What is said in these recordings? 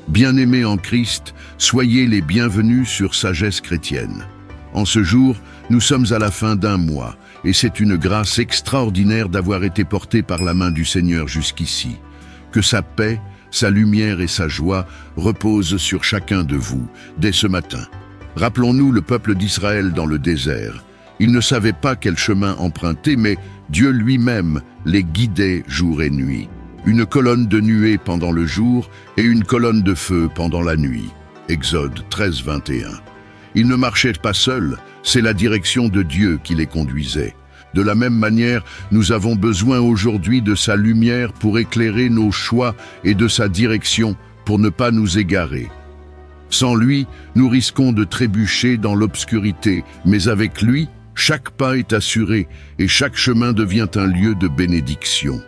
Bien-aimés en Christ, soyez les bienvenus sur Sagesse chrétienne. En ce jour, nous sommes à la fin d'un mois, et c'est une grâce extraordinaire d'avoir été portés par la main du Seigneur jusqu'ici. Que sa paix, sa lumière et sa joie reposent sur chacun de vous, dès ce matin. Rappelons-nous le peuple d'Israël dans le désert. Ils ne savaient pas quel chemin emprunter, mais Dieu lui-même les guidait jour et nuit. Une colonne de nuée pendant le jour et une colonne de feu pendant la nuit. Exode 13, 21. Ils ne marchaient pas seuls, c'est la direction de Dieu qui les conduisait. De la même manière, nous avons besoin aujourd'hui de sa lumière pour éclairer nos choix et de sa direction pour ne pas nous égarer. Sans lui, nous risquons de trébucher dans l'obscurité, mais avec lui, chaque pas est assuré et chaque chemin devient un lieu de bénédiction.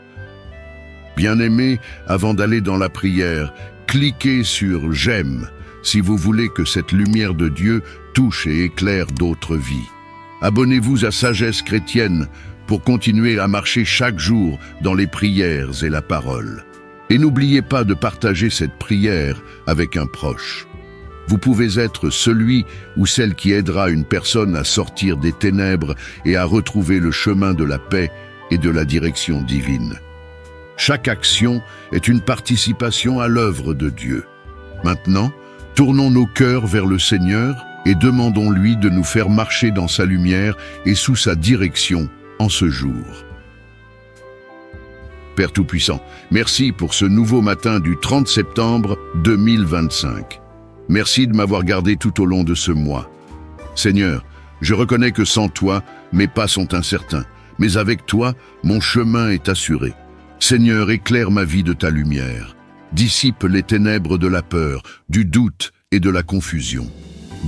Bien-aimés, avant d'aller dans la prière, cliquez sur « J'aime » si vous voulez que cette lumière de Dieu touche et éclaire d'autres vies. Abonnez-vous à Sagesse chrétienne pour continuer à marcher chaque jour dans les prières et la parole. Et n'oubliez pas de partager cette prière avec un proche. Vous pouvez être celui ou celle qui aidera une personne à sortir des ténèbres et à retrouver le chemin de la paix et de la direction divine. Chaque action est une participation à l'œuvre de Dieu. Maintenant, tournons nos cœurs vers le Seigneur et demandons-lui de nous faire marcher dans sa lumière et sous sa direction en ce jour. Père Tout-Puissant, merci pour ce nouveau matin du 30 septembre 2025. Merci de m'avoir gardé tout au long de ce mois. Seigneur, je reconnais que sans toi, mes pas sont incertains, mais avec toi, mon chemin est assuré. Seigneur, éclaire ma vie de ta lumière. Dissipe les ténèbres de la peur, du doute et de la confusion.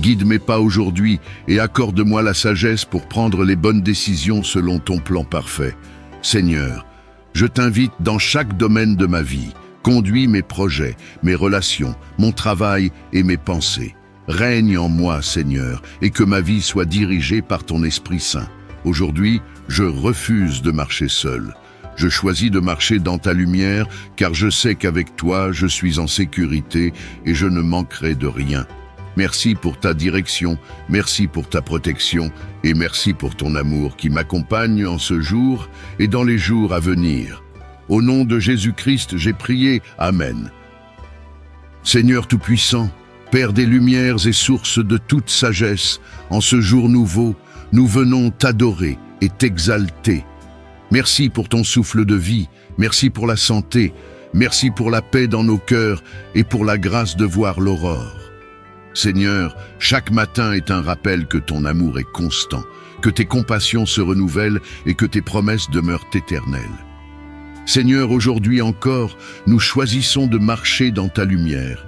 Guide mes pas aujourd'hui et accorde-moi la sagesse pour prendre les bonnes décisions selon ton plan parfait. Seigneur, je t'invite dans chaque domaine de ma vie. Conduis mes projets, mes relations, mon travail et mes pensées. Règne en moi, Seigneur, et que ma vie soit dirigée par ton Esprit Saint. Aujourd'hui, je refuse de marcher seul. Je choisis de marcher dans ta lumière, car je sais qu'avec toi, je suis en sécurité et je ne manquerai de rien. Merci pour ta direction, merci pour ta protection et merci pour ton amour qui m'accompagne en ce jour et dans les jours à venir. Au nom de Jésus-Christ, j'ai prié. Amen. Seigneur Tout-Puissant, Père des Lumières et source de toute sagesse, en ce jour nouveau, nous venons t'adorer et t'exalter. Merci pour ton souffle de vie, merci pour la santé, merci pour la paix dans nos cœurs et pour la grâce de voir l'aurore. Seigneur, chaque matin est un rappel que ton amour est constant, que tes compassions se renouvellent et que tes promesses demeurent éternelles. Seigneur, aujourd'hui encore, nous choisissons de marcher dans ta lumière.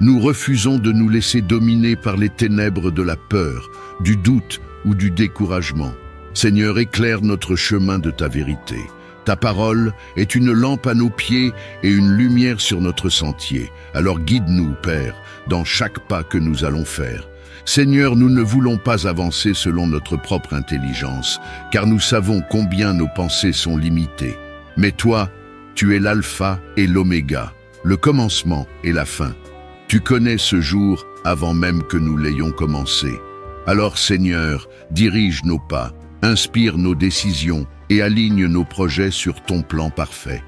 Nous refusons de nous laisser dominer par les ténèbres de la peur, du doute ou du découragement. Seigneur, éclaire notre chemin de ta vérité. Ta parole est une lampe à nos pieds et une lumière sur notre sentier. Alors guide-nous, Père, dans chaque pas que nous allons faire. Seigneur, nous ne voulons pas avancer selon notre propre intelligence, car nous savons combien nos pensées sont limitées. Mais toi, tu es l'alpha et l'oméga, le commencement et la fin. Tu connais ce jour avant même que nous l'ayons commencé. Alors, Seigneur, dirige nos pas, inspire nos décisions et aligne nos projets sur ton plan parfait.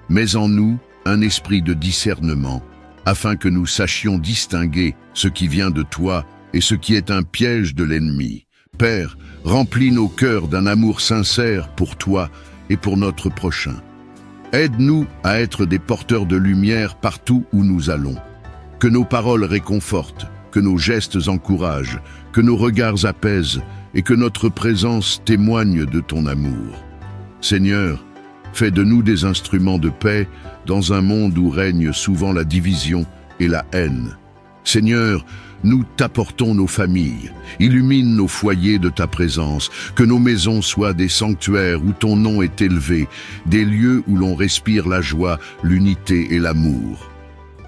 Mets en nous un esprit de discernement, afin que nous sachions distinguer ce qui vient de toi et ce qui est un piège de l'ennemi. Père, remplis nos cœurs d'un amour sincère pour toi et pour notre prochain. Aide-nous à être des porteurs de lumière partout où nous allons. Que nos paroles réconfortent, que nos gestes encouragent, que nos regards apaisent et que notre présence témoigne de ton amour. Seigneur, fais de nous des instruments de paix dans un monde où règne souvent la division et la haine. Seigneur, nous t'apportons nos familles, illumine nos foyers de ta présence, que nos maisons soient des sanctuaires où ton nom est élevé, des lieux où l'on respire la joie, l'unité et l'amour.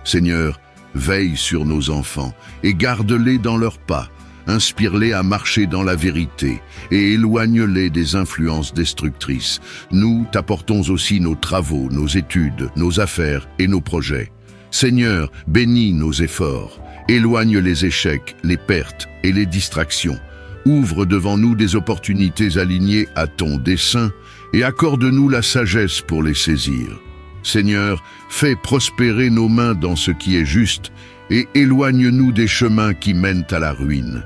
Seigneur, veille sur nos enfants et garde-les dans leurs pas, inspire-les à marcher dans la vérité et éloigne-les des influences destructrices. Nous t'apportons aussi nos travaux, nos études, nos affaires et nos projets. Seigneur, bénis nos efforts, éloigne les échecs, les pertes et les distractions. Ouvre devant nous des opportunités alignées à ton dessein et accorde-nous la sagesse pour les saisir. Seigneur, fais prospérer nos mains dans ce qui est juste et éloigne-nous des chemins qui mènent à la ruine.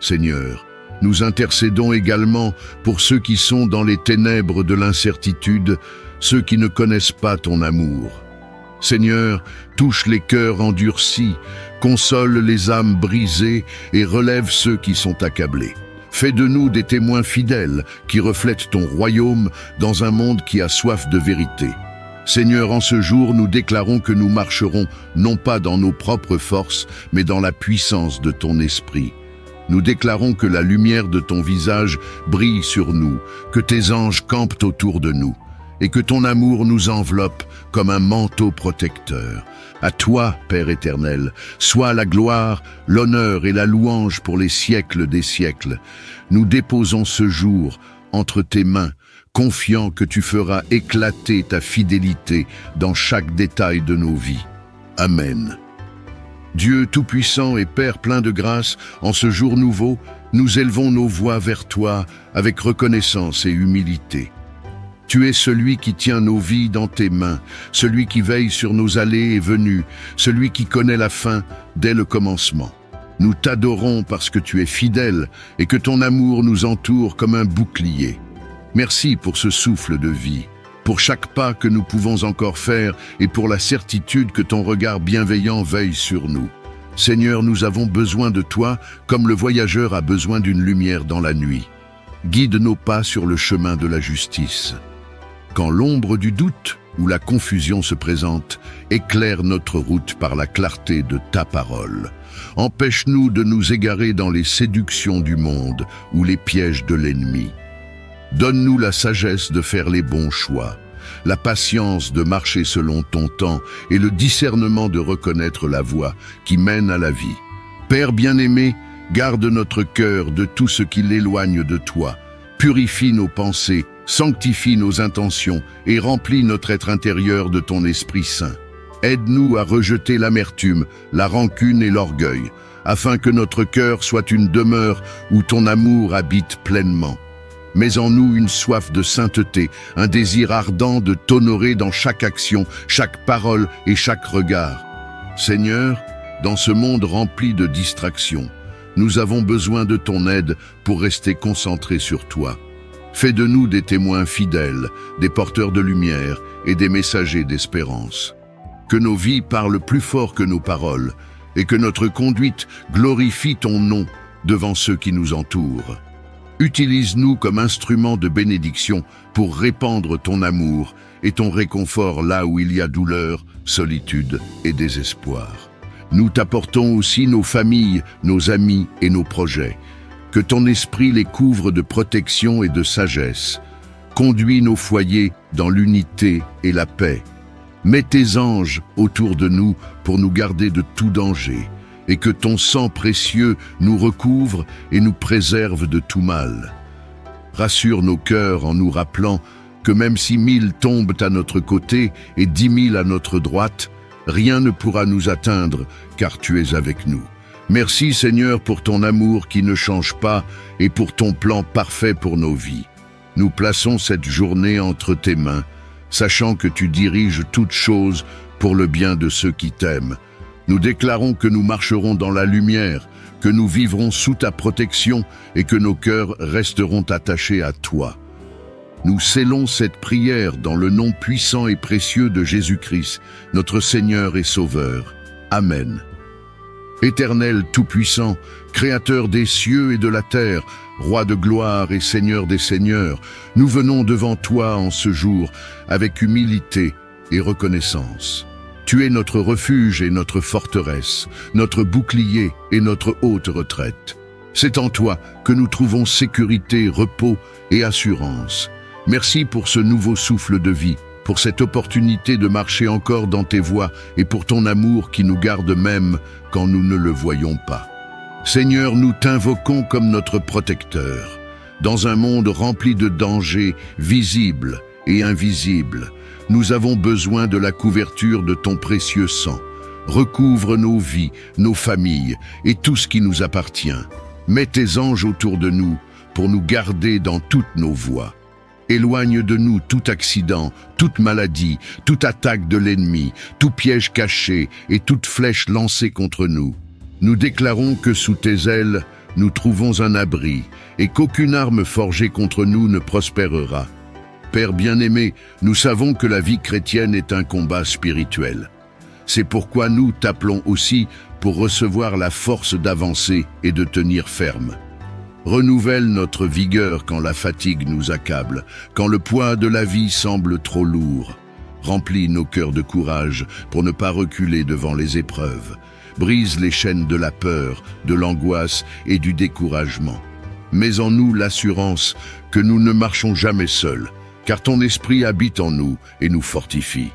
Seigneur, nous intercédons également pour ceux qui sont dans les ténèbres de l'incertitude, ceux qui ne connaissent pas ton amour. Seigneur, touche les cœurs endurcis, console les âmes brisées et relève ceux qui sont accablés. Fais de nous des témoins fidèles qui reflètent ton royaume dans un monde qui a soif de vérité. Seigneur, en ce jour, nous déclarons que nous marcherons non pas dans nos propres forces, mais dans la puissance de ton esprit. Nous déclarons que la lumière de ton visage brille sur nous, que tes anges campent autour de nous, et que ton amour nous enveloppe comme un manteau protecteur. À toi, Père éternel, soit la gloire, l'honneur et la louange pour les siècles des siècles. Nous déposons ce jour entre tes mains, confiants que tu feras éclater ta fidélité dans chaque détail de nos vies. Amen. Dieu Tout-Puissant et Père plein de grâce, en ce jour nouveau, nous élevons nos voix vers toi avec reconnaissance et humilité. Tu es celui qui tient nos vies dans tes mains, celui qui veille sur nos allées et venues, celui qui connaît la fin dès le commencement. Nous t'adorons parce que tu es fidèle et que ton amour nous entoure comme un bouclier. Merci pour ce souffle de vie, pour chaque pas que nous pouvons encore faire et pour la certitude que ton regard bienveillant veille sur nous. Seigneur, nous avons besoin de toi comme le voyageur a besoin d'une lumière dans la nuit. Guide nos pas sur le chemin de la justice. Quand l'ombre du doute ou la confusion se présente, éclaire notre route par la clarté de ta parole. Empêche-nous de nous égarer dans les séductions du monde ou les pièges de l'ennemi. Donne-nous la sagesse de faire les bons choix, la patience de marcher selon ton temps et le discernement de reconnaître la voie qui mène à la vie. Père bien-aimé, garde notre cœur de tout ce qui l'éloigne de toi. Purifie nos pensées, sanctifie nos intentions et remplis notre être intérieur de ton Esprit Saint. Aide-nous à rejeter l'amertume, la rancune et l'orgueil, afin que notre cœur soit une demeure où ton amour habite pleinement. Mets en nous une soif de sainteté, un désir ardent de t'honorer dans chaque action, chaque parole et chaque regard. Seigneur, dans ce monde rempli de distractions, nous avons besoin de ton aide pour rester concentrés sur toi. Fais de nous des témoins fidèles, des porteurs de lumière et des messagers d'espérance. Que nos vies parlent plus fort que nos paroles et que notre conduite glorifie ton nom devant ceux qui nous entourent. Utilise-nous comme instruments de bénédiction pour répandre ton amour et ton réconfort là où il y a douleur, solitude et désespoir. Nous t'apportons aussi nos familles, nos amis et nos projets. Que ton esprit les couvre de protection et de sagesse. Conduis nos foyers dans l'unité et la paix. Mets tes anges autour de nous pour nous garder de tout danger. Et que ton sang précieux nous recouvre et nous préserve de tout mal. Rassure nos cœurs en nous rappelant que même si 1000 tombent à notre côté et 10 000 à notre droite, rien ne pourra nous atteindre, car tu es avec nous. Merci Seigneur pour ton amour qui ne change pas et pour ton plan parfait pour nos vies. Nous plaçons cette journée entre tes mains, sachant que tu diriges toutes choses pour le bien de ceux qui t'aiment. Nous déclarons que nous marcherons dans la lumière, que nous vivrons sous ta protection et que nos cœurs resteront attachés à toi. Nous scellons cette prière dans le nom puissant et précieux de Jésus-Christ, notre Seigneur et Sauveur. Amen. Éternel Tout-Puissant, Créateur des cieux et de la terre, Roi de gloire et Seigneur des seigneurs, nous venons devant toi en ce jour avec humilité et reconnaissance. Tu es notre refuge et notre forteresse, notre bouclier et notre haute retraite. C'est en toi que nous trouvons sécurité, repos et assurance. Merci pour ce nouveau souffle de vie, pour cette opportunité de marcher encore dans tes voies et pour ton amour qui nous garde même quand nous ne le voyons pas. Seigneur, nous t'invoquons comme notre protecteur. Dans un monde rempli de dangers visibles et invisibles, nous avons besoin de la couverture de ton précieux sang. Recouvre nos vies, nos familles et tout ce qui nous appartient. Mets tes anges autour de nous pour nous garder dans toutes nos voies. Éloigne de nous tout accident, toute maladie, toute attaque de l'ennemi, tout piège caché et toute flèche lancée contre nous. Nous déclarons que sous tes ailes, nous trouvons un abri et qu'aucune arme forgée contre nous ne prospérera. Père bien-aimé, nous savons que la vie chrétienne est un combat spirituel. C'est pourquoi nous t'appelons aussi pour recevoir la force d'avancer et de tenir ferme. Renouvelle notre vigueur quand la fatigue nous accable, quand le poids de la vie semble trop lourd. Remplis nos cœurs de courage pour ne pas reculer devant les épreuves. Brise les chaînes de la peur, de l'angoisse et du découragement. Mets en nous l'assurance que nous ne marchons jamais seuls, car ton esprit habite en nous et nous fortifie.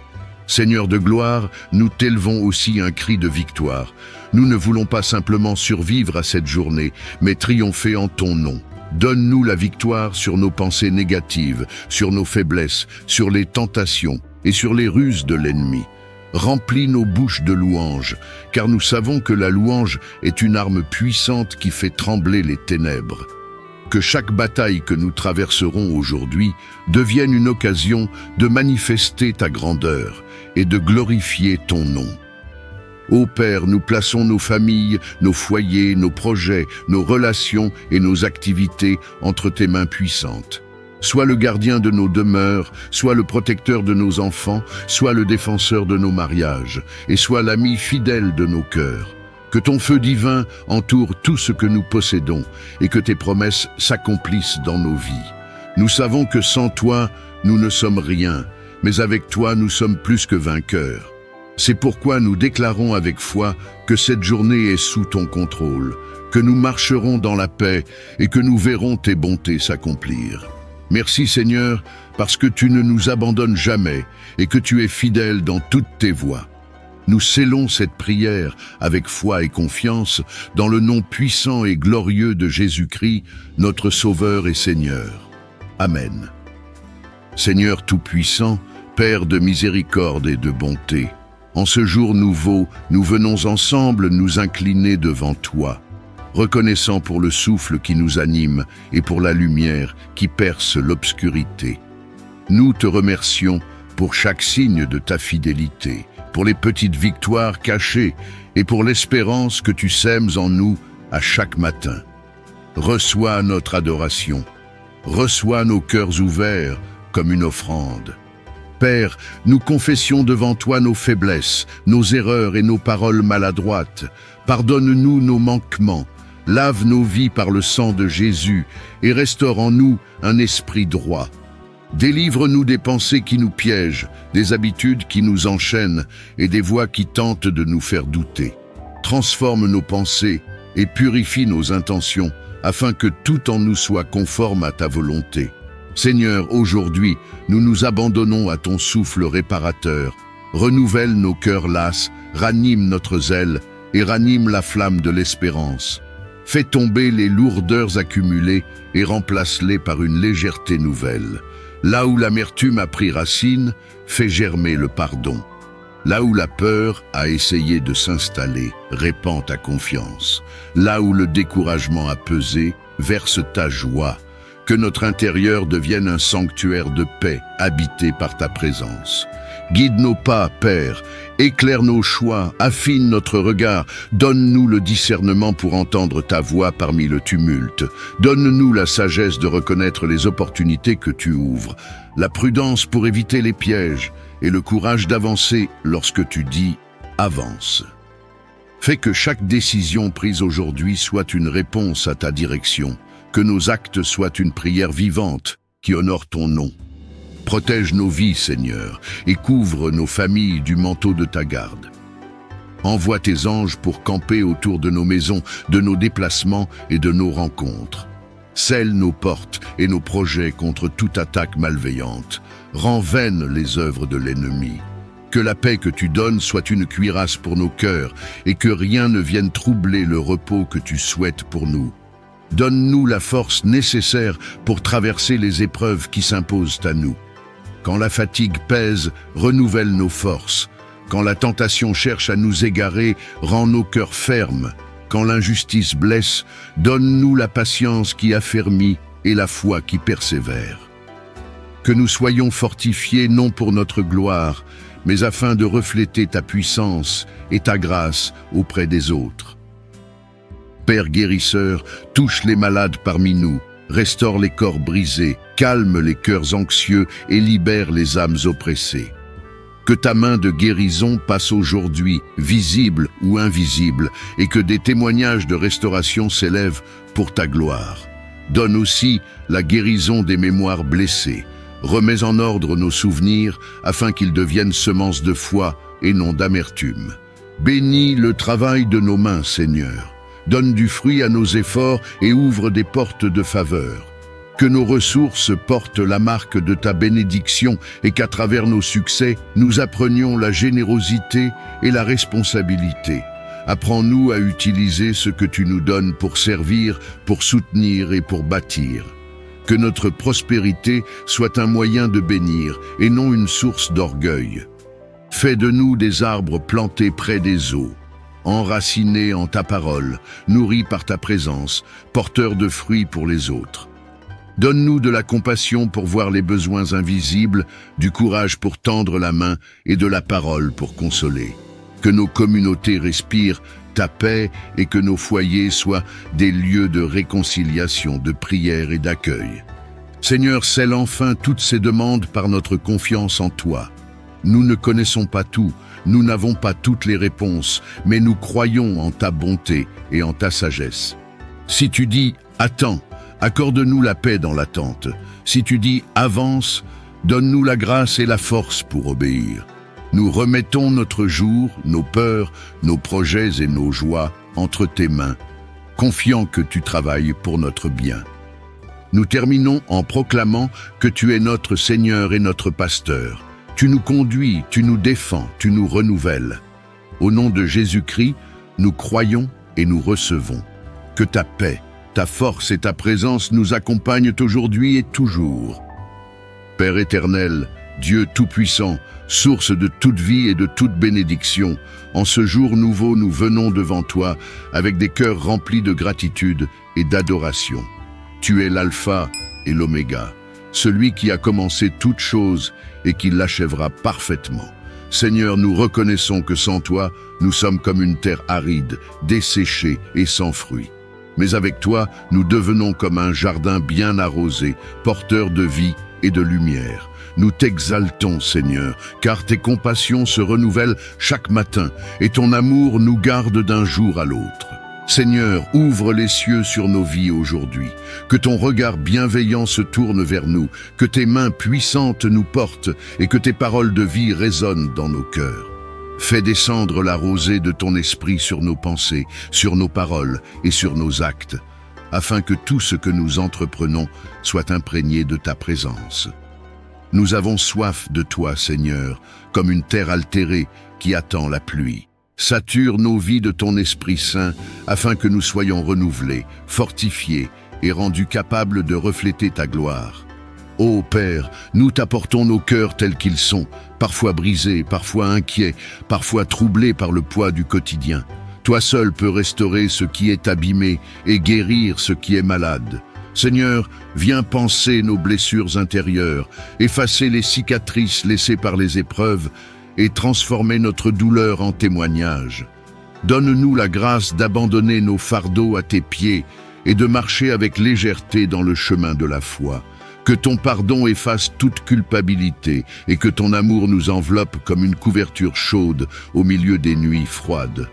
Seigneur de gloire, nous t'élevons aussi un cri de victoire. Nous ne voulons pas simplement survivre à cette journée, mais triompher en ton nom. Donne-nous la victoire sur nos pensées négatives, sur nos faiblesses, sur les tentations et sur les ruses de l'ennemi. Remplis nos bouches de louanges, car nous savons que la louange est une arme puissante qui fait trembler les ténèbres. Que chaque bataille que nous traverserons aujourd'hui devienne une occasion de manifester ta grandeur et de glorifier ton nom. Ô Père, nous plaçons nos familles, nos foyers, nos projets, nos relations et nos activités entre tes mains puissantes. Sois le gardien de nos demeures, sois le protecteur de nos enfants, sois le défenseur de nos mariages, et sois l'ami fidèle de nos cœurs. Que ton feu divin entoure tout ce que nous possédons, et que tes promesses s'accomplissent dans nos vies. Nous savons que sans toi, nous ne sommes rien, mais avec toi, nous sommes plus que vainqueurs. C'est pourquoi nous déclarons avec foi que cette journée est sous ton contrôle, que nous marcherons dans la paix et que nous verrons tes bontés s'accomplir. Merci Seigneur, parce que tu ne nous abandonnes jamais et que tu es fidèle dans toutes tes voies. Nous scellons cette prière avec foi et confiance dans le nom puissant et glorieux de Jésus-Christ, notre Sauveur et Seigneur. Amen. Seigneur Tout-Puissant, Père de miséricorde et de bonté, en ce jour nouveau, nous venons ensemble nous incliner devant toi, reconnaissant pour le souffle qui nous anime et pour la lumière qui perce l'obscurité. Nous te remercions pour chaque signe de ta fidélité, pour les petites victoires cachées et pour l'espérance que tu sèmes en nous à chaque matin. Reçois notre adoration, reçois nos cœurs ouverts comme une offrande. Père, nous confessions devant toi nos faiblesses, nos erreurs et nos paroles maladroites. Pardonne-nous nos manquements, lave nos vies par le sang de Jésus et restaure en nous un esprit droit. Délivre-nous des pensées qui nous piègent, des habitudes qui nous enchaînent et des voix qui tentent de nous faire douter. Transforme nos pensées et purifie nos intentions afin que tout en nous soit conforme à ta volonté. Seigneur, aujourd'hui, nous nous abandonnons à ton souffle réparateur. Renouvelle nos cœurs lasses, ranime notre zèle et ranime la flamme de l'espérance. Fais tomber les lourdeurs accumulées et remplace-les par une légèreté nouvelle. Là où l'amertume a pris racine, fais germer le pardon. Là où la peur a essayé de s'installer, répands ta confiance. Là où le découragement a pesé, verse ta joie. Que notre intérieur devienne un sanctuaire de paix, habité par ta présence. Guide nos pas, Père, éclaire nos choix, affine notre regard, donne-nous le discernement pour entendre ta voix parmi le tumulte. Donne-nous la sagesse de reconnaître les opportunités que tu ouvres, la prudence pour éviter les pièges et le courage d'avancer lorsque tu dis « avance ». Fais que chaque décision prise aujourd'hui soit une réponse à ta direction, que nos actes soient une prière vivante qui honore ton nom. Protège nos vies, Seigneur, et couvre nos familles du manteau de ta garde. Envoie tes anges pour camper autour de nos maisons, de nos déplacements et de nos rencontres. Scelle nos portes et nos projets contre toute attaque malveillante. Rends vaines les œuvres de l'ennemi. Que la paix que tu donnes soit une cuirasse pour nos cœurs et que rien ne vienne troubler le repos que tu souhaites pour nous. Donne-nous la force nécessaire pour traverser les épreuves qui s'imposent à nous. Quand la fatigue pèse, renouvelle nos forces. Quand la tentation cherche à nous égarer, rends nos cœurs fermes. Quand l'injustice blesse, donne-nous la patience qui affermit et la foi qui persévère. Que nous soyons fortifiés non pour notre gloire, mais afin de refléter ta puissance et ta grâce auprès des autres. Père guérisseur, touche les malades parmi nous, restaure les corps brisés, calme les cœurs anxieux et libère les âmes oppressées. Que ta main de guérison passe aujourd'hui, visible ou invisible, et que des témoignages de restauration s'élèvent pour ta gloire. Donne aussi la guérison des mémoires blessées. Remets en ordre nos souvenirs afin qu'ils deviennent semences de foi et non d'amertume. Bénis le travail de nos mains, Seigneur. Donne du fruit à nos efforts et ouvre des portes de faveur. Que nos ressources portent la marque de ta bénédiction et qu'à travers nos succès, nous apprenions la générosité et la responsabilité. Apprends-nous à utiliser ce que tu nous donnes pour servir, pour soutenir et pour bâtir. Que notre prospérité soit un moyen de bénir et non une source d'orgueil. Fais de nous des arbres plantés près des eaux, enracinés en ta parole, nourris par ta présence, porteurs de fruits pour les autres. Donne-nous de la compassion pour voir les besoins invisibles, du courage pour tendre la main et de la parole pour consoler. Que nos communautés respirent ta paix et que nos foyers soient des lieux de réconciliation, de prière et d'accueil. Seigneur, scelle enfin toutes ces demandes par notre confiance en toi. Nous ne connaissons pas tout, nous n'avons pas toutes les réponses, mais nous croyons en ta bonté et en ta sagesse. Si tu dis « Attends », accorde-nous la paix dans l'attente. Si tu dis « Avance », donne-nous la grâce et la force pour obéir. Nous remettons notre jour, nos peurs, nos projets et nos joies entre tes mains, confiant que tu travailles pour notre bien. Nous terminons en proclamant que tu es notre Seigneur et notre Pasteur. Tu nous conduis, tu nous défends, tu nous renouvelles. Au nom de Jésus-Christ, nous croyons et nous recevons. Que ta paix, ta force et ta présence nous accompagnent aujourd'hui et toujours. Père éternel, Dieu tout-puissant, source de toute vie et de toute bénédiction, en ce jour nouveau, nous venons devant toi avec des cœurs remplis de gratitude et d'adoration. Tu es l'alpha et l'oméga, celui qui a commencé toute chose et qui l'achèvera parfaitement. Seigneur, nous reconnaissons que sans toi, nous sommes comme une terre aride, desséchée et sans fruits. Mais avec toi, nous devenons comme un jardin bien arrosé, porteur de vie et de lumière. Nous t'exaltons, Seigneur, car tes compassions se renouvellent chaque matin et ton amour nous garde d'un jour à l'autre. Seigneur, ouvre les cieux sur nos vies aujourd'hui, que ton regard bienveillant se tourne vers nous, que tes mains puissantes nous portent et que tes paroles de vie résonnent dans nos cœurs. Fais descendre la rosée de ton esprit sur nos pensées, sur nos paroles et sur nos actes, afin que tout ce que nous entreprenons soit imprégné de ta présence. Nous avons soif de toi, Seigneur, comme une terre altérée qui attend la pluie. Sature nos vies de ton Esprit Saint, afin que nous soyons renouvelés, fortifiés et rendus capables de refléter ta gloire. Ô Père, nous t'apportons nos cœurs tels qu'ils sont, parfois brisés, parfois inquiets, parfois troublés par le poids du quotidien. Toi seul peux restaurer ce qui est abîmé et guérir ce qui est malade. Seigneur, viens panser nos blessures intérieures, effacer les cicatrices laissées par les épreuves et transformer notre douleur en témoignage. Donne-nous la grâce d'abandonner nos fardeaux à tes pieds et de marcher avec légèreté dans le chemin de la foi. Que ton pardon efface toute culpabilité et que ton amour nous enveloppe comme une couverture chaude au milieu des nuits froides.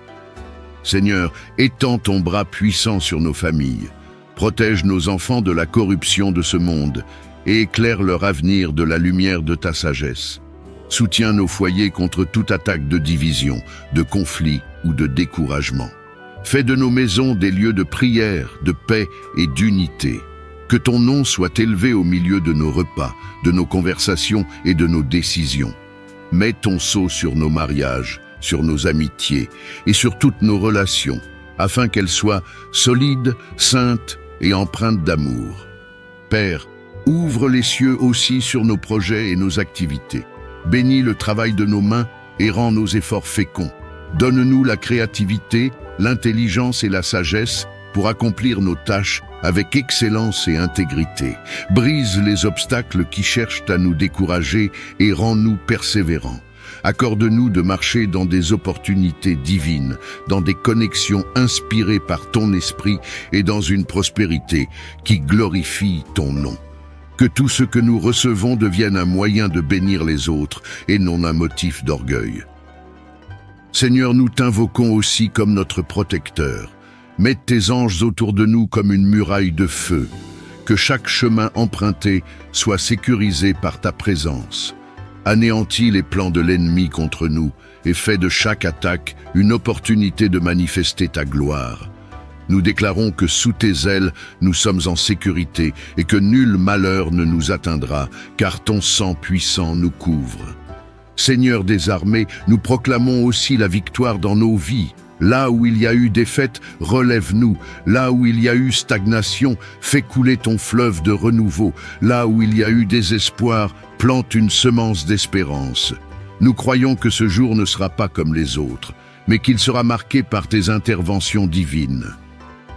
Seigneur, étends ton bras puissant sur nos familles. Protège nos enfants de la corruption de ce monde et éclaire leur avenir de la lumière de ta sagesse. Soutiens nos foyers contre toute attaque de division, de conflit ou de découragement. Fais de nos maisons des lieux de prière, de paix et d'unité. Que ton nom soit élevé au milieu de nos repas, de nos conversations et de nos décisions. Mets ton sceau sur nos mariages, sur nos amitiés et sur toutes nos relations, afin qu'elles soient solides, saintes et empreintes d'amour. Père, ouvre les cieux aussi sur nos projets et nos activités. Bénis le travail de nos mains et rends nos efforts féconds. Donne-nous la créativité, l'intelligence et la sagesse pour accomplir nos tâches avec excellence et intégrité. Brise les obstacles qui cherchent à nous décourager et rends-nous persévérants. Accorde-nous de marcher dans des opportunités divines, dans des connexions inspirées par ton esprit et dans une prospérité qui glorifie ton nom. Que tout ce que nous recevons devienne un moyen de bénir les autres et non un motif d'orgueil. Seigneur, nous t'invoquons aussi comme notre protecteur. Mets tes anges autour de nous comme une muraille de feu. Que chaque chemin emprunté soit sécurisé par ta présence. Anéantis les plans de l'ennemi contre nous et fais de chaque attaque une opportunité de manifester ta gloire. Nous déclarons que sous tes ailes, nous sommes en sécurité et que nul malheur ne nous atteindra, car ton sang puissant nous couvre. Seigneur des armées, nous proclamons aussi la victoire dans nos vies. Là où il y a eu défaite, relève-nous. Là où il y a eu stagnation, fais couler ton fleuve de renouveau. Là où il y a eu désespoir, plante une semence d'espérance. Nous croyons que ce jour ne sera pas comme les autres, mais qu'il sera marqué par tes interventions divines.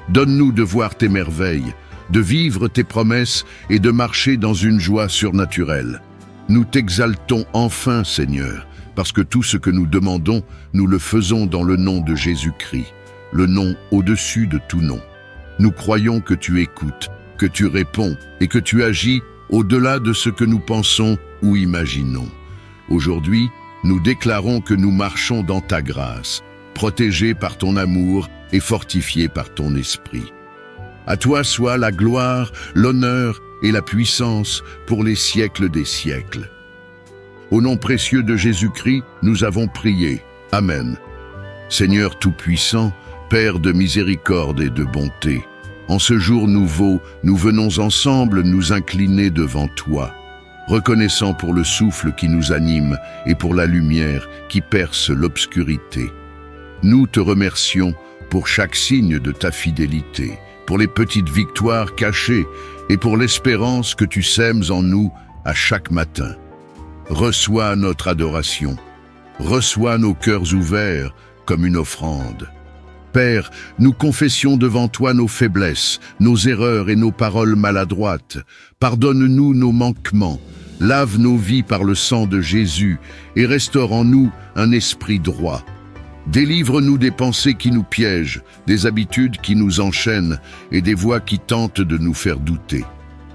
Donne-nous de voir tes merveilles, de vivre tes promesses et de marcher dans une joie surnaturelle. Nous t'exaltons enfin, Seigneur, parce que tout ce que nous demandons, nous le faisons dans le nom de Jésus-Christ, le nom au-dessus de tout nom. Nous croyons que tu écoutes, que tu réponds et que tu agis au-delà de ce que nous pensons ou imaginons. Aujourd'hui, nous déclarons que nous marchons dans ta grâce, protégés par ton amour et fortifiés par ton esprit. À toi soit la gloire, l'honneur et la puissance pour les siècles des siècles. Au nom précieux de Jésus-Christ, nous avons prié. Amen. Seigneur Tout-Puissant, Père de miséricorde et de bonté, en ce jour nouveau, nous venons ensemble nous incliner devant toi, reconnaissant pour le souffle qui nous anime et pour la lumière qui perce l'obscurité. Nous te remercions pour chaque signe de ta fidélité, pour les petites victoires cachées et pour l'espérance que tu sèmes en nous à chaque matin. Reçois notre adoration, reçois nos cœurs ouverts comme une offrande. Père, nous confessions devant toi nos faiblesses, nos erreurs et nos paroles maladroites. Pardonne-nous nos manquements, lave nos vies par le sang de Jésus et restaure en nous un esprit droit. Délivre-nous des pensées qui nous piègent, des habitudes qui nous enchaînent et des voix qui tentent de nous faire douter.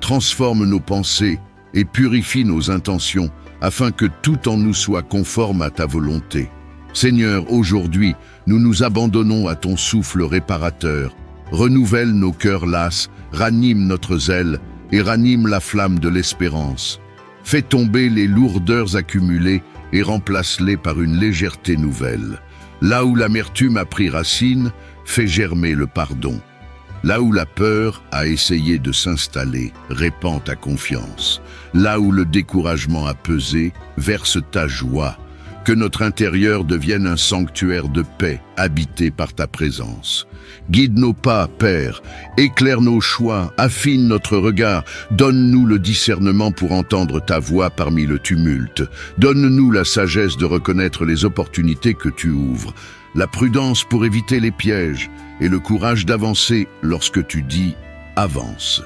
Transforme nos pensées et purifie nos intentions afin que tout en nous soit conforme à ta volonté. Seigneur, aujourd'hui, nous nous abandonnons à ton souffle réparateur. Renouvelle nos cœurs lasses, ranime notre zèle et ranime la flamme de l'espérance. Fais tomber les lourdeurs accumulées et remplace-les par une légèreté nouvelle. Là où l'amertume a pris racine, fais germer le pardon. Là où la peur a essayé de s'installer, répands ta confiance. Là où le découragement a pesé, verse ta joie. Que notre intérieur devienne un sanctuaire de paix, habité par ta présence. Guide nos pas, Père, éclaire nos choix, affine notre regard, donne-nous le discernement pour entendre ta voix parmi le tumulte. Donne-nous la sagesse de reconnaître les opportunités que tu ouvres, la prudence pour éviter les pièges et le courage d'avancer lorsque tu dis « avance ».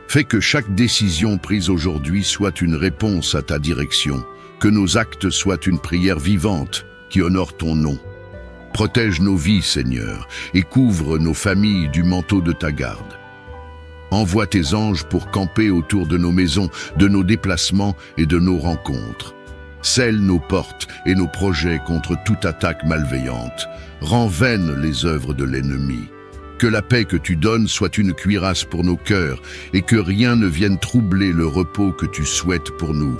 Fais que chaque décision prise aujourd'hui soit une réponse à ta direction. Que nos actes soient une prière vivante qui honore ton nom. Protège nos vies, Seigneur, et couvre nos familles du manteau de ta garde. Envoie tes anges pour camper autour de nos maisons, de nos déplacements et de nos rencontres. Scelle nos portes et nos projets contre toute attaque malveillante. Rends vaines les œuvres de l'ennemi. Que la paix que tu donnes soit une cuirasse pour nos cœurs et que rien ne vienne troubler le repos que tu souhaites pour nous.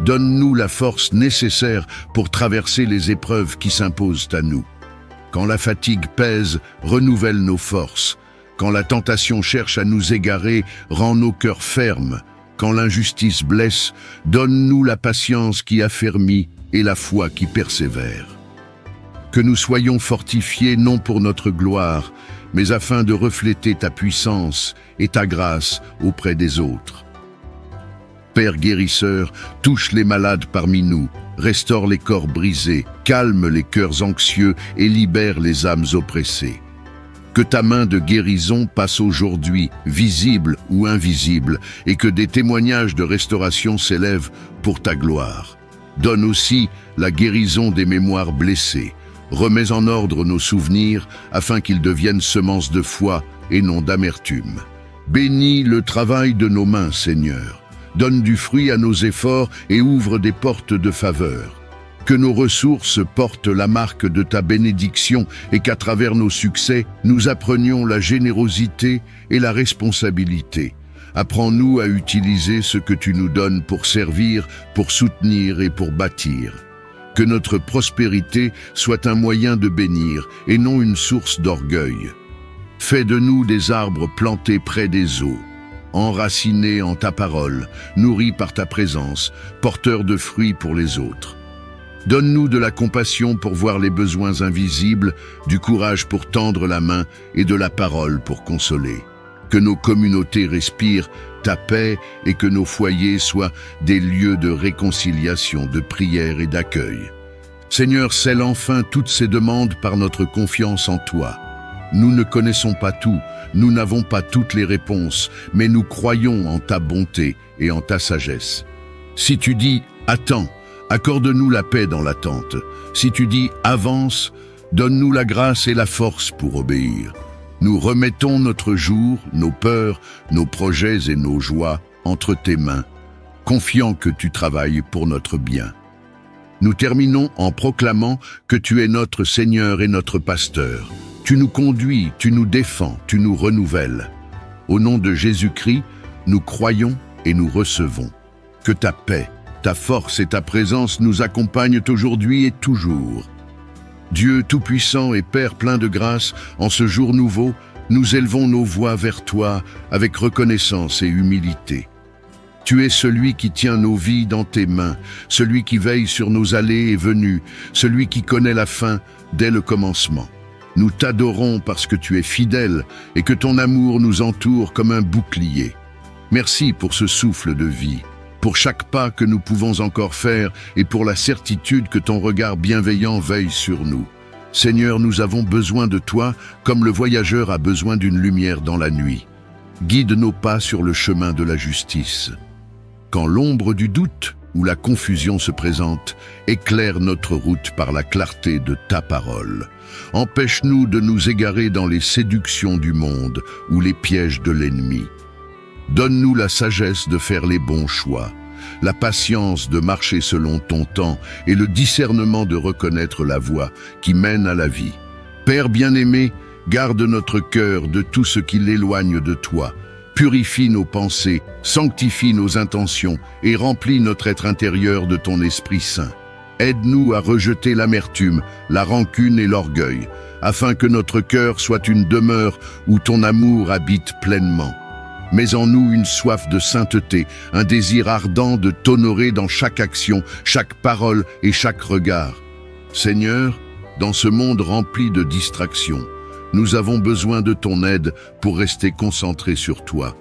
Donne-nous la force nécessaire pour traverser les épreuves qui s'imposent à nous. Quand la fatigue pèse, renouvelle nos forces. Quand la tentation cherche à nous égarer, rends nos cœurs fermes. Quand l'injustice blesse, donne-nous la patience qui affermit et la foi qui persévère. Que nous soyons fortifiés non pour notre gloire, mais afin de refléter ta puissance et ta grâce auprès des autres. Père guérisseur, touche les malades parmi nous, restaure les corps brisés, calme les cœurs anxieux et libère les âmes oppressées. Que ta main de guérison passe aujourd'hui, visible ou invisible, et que des témoignages de restauration s'élèvent pour ta gloire. Donne aussi la guérison des mémoires blessées. Remets en ordre nos souvenirs afin qu'ils deviennent semences de foi et non d'amertume. Bénis le travail de nos mains, Seigneur. Donne du fruit à nos efforts et ouvre des portes de faveur. Que nos ressources portent la marque de ta bénédiction et qu'à travers nos succès, nous apprenions la générosité et la responsabilité. Apprends-nous à utiliser ce que tu nous donnes pour servir, pour soutenir et pour bâtir. Que notre prospérité soit un moyen de bénir et non une source d'orgueil. Fais de nous des arbres plantés près des eaux, enracinés en ta parole, nourris par ta présence, porteurs de fruits pour les autres. Donne-nous de la compassion pour voir les besoins invisibles, du courage pour tendre la main et de la parole pour consoler. Que nos communautés respirent ta paix et que nos foyers soient des lieux de réconciliation, de prière et d'accueil. Seigneur, scelle enfin toutes ces demandes par notre confiance en toi. Nous ne connaissons pas tout, nous n'avons pas toutes les réponses, mais nous croyons en ta bonté et en ta sagesse. Si tu dis « Attends », accorde-nous la paix dans l'attente. Si tu dis « Avance », donne-nous la grâce et la force pour obéir. Nous remettons notre jour, nos peurs, nos projets et nos joies entre tes mains, confiant que tu travailles pour notre bien. Nous terminons en proclamant que tu es notre Seigneur et notre Pasteur. Tu nous conduis, tu nous défends, tu nous renouvelles. Au nom de Jésus-Christ, nous croyons et nous recevons. Que ta paix, ta force et ta présence nous accompagnent aujourd'hui et toujours. Dieu Tout-Puissant et Père plein de grâce, en ce jour nouveau, nous élevons nos voix vers toi avec reconnaissance et humilité. Tu es celui qui tient nos vies dans tes mains, celui qui veille sur nos allées et venues, celui qui connaît la fin dès le commencement. Nous t'adorons parce que tu es fidèle et que ton amour nous entoure comme un bouclier. Merci pour ce souffle de vie, pour chaque pas que nous pouvons encore faire et pour la certitude que ton regard bienveillant veille sur nous. Seigneur, nous avons besoin de toi comme le voyageur a besoin d'une lumière dans la nuit. Guide nos pas sur le chemin de la justice. Quand l'ombre du doute ou la confusion se présente, éclaire notre route par la clarté de ta parole. Empêche-nous de nous égarer dans les séductions du monde ou les pièges de l'ennemi. Donne-nous la sagesse de faire les bons choix, la patience de marcher selon ton temps et le discernement de reconnaître la voie qui mène à la vie. Père bien-aimé, garde notre cœur de tout ce qui l'éloigne de toi. Purifie nos pensées, sanctifie nos intentions et remplis notre être intérieur de ton Esprit Saint. Aide-nous à rejeter l'amertume, la rancune et l'orgueil, afin que notre cœur soit une demeure où ton amour habite pleinement. Mets en nous une soif de sainteté, un désir ardent de t'honorer dans chaque action, chaque parole et chaque regard. Seigneur, dans ce monde rempli de distractions, nous avons besoin de ton aide pour rester concentrés sur toi.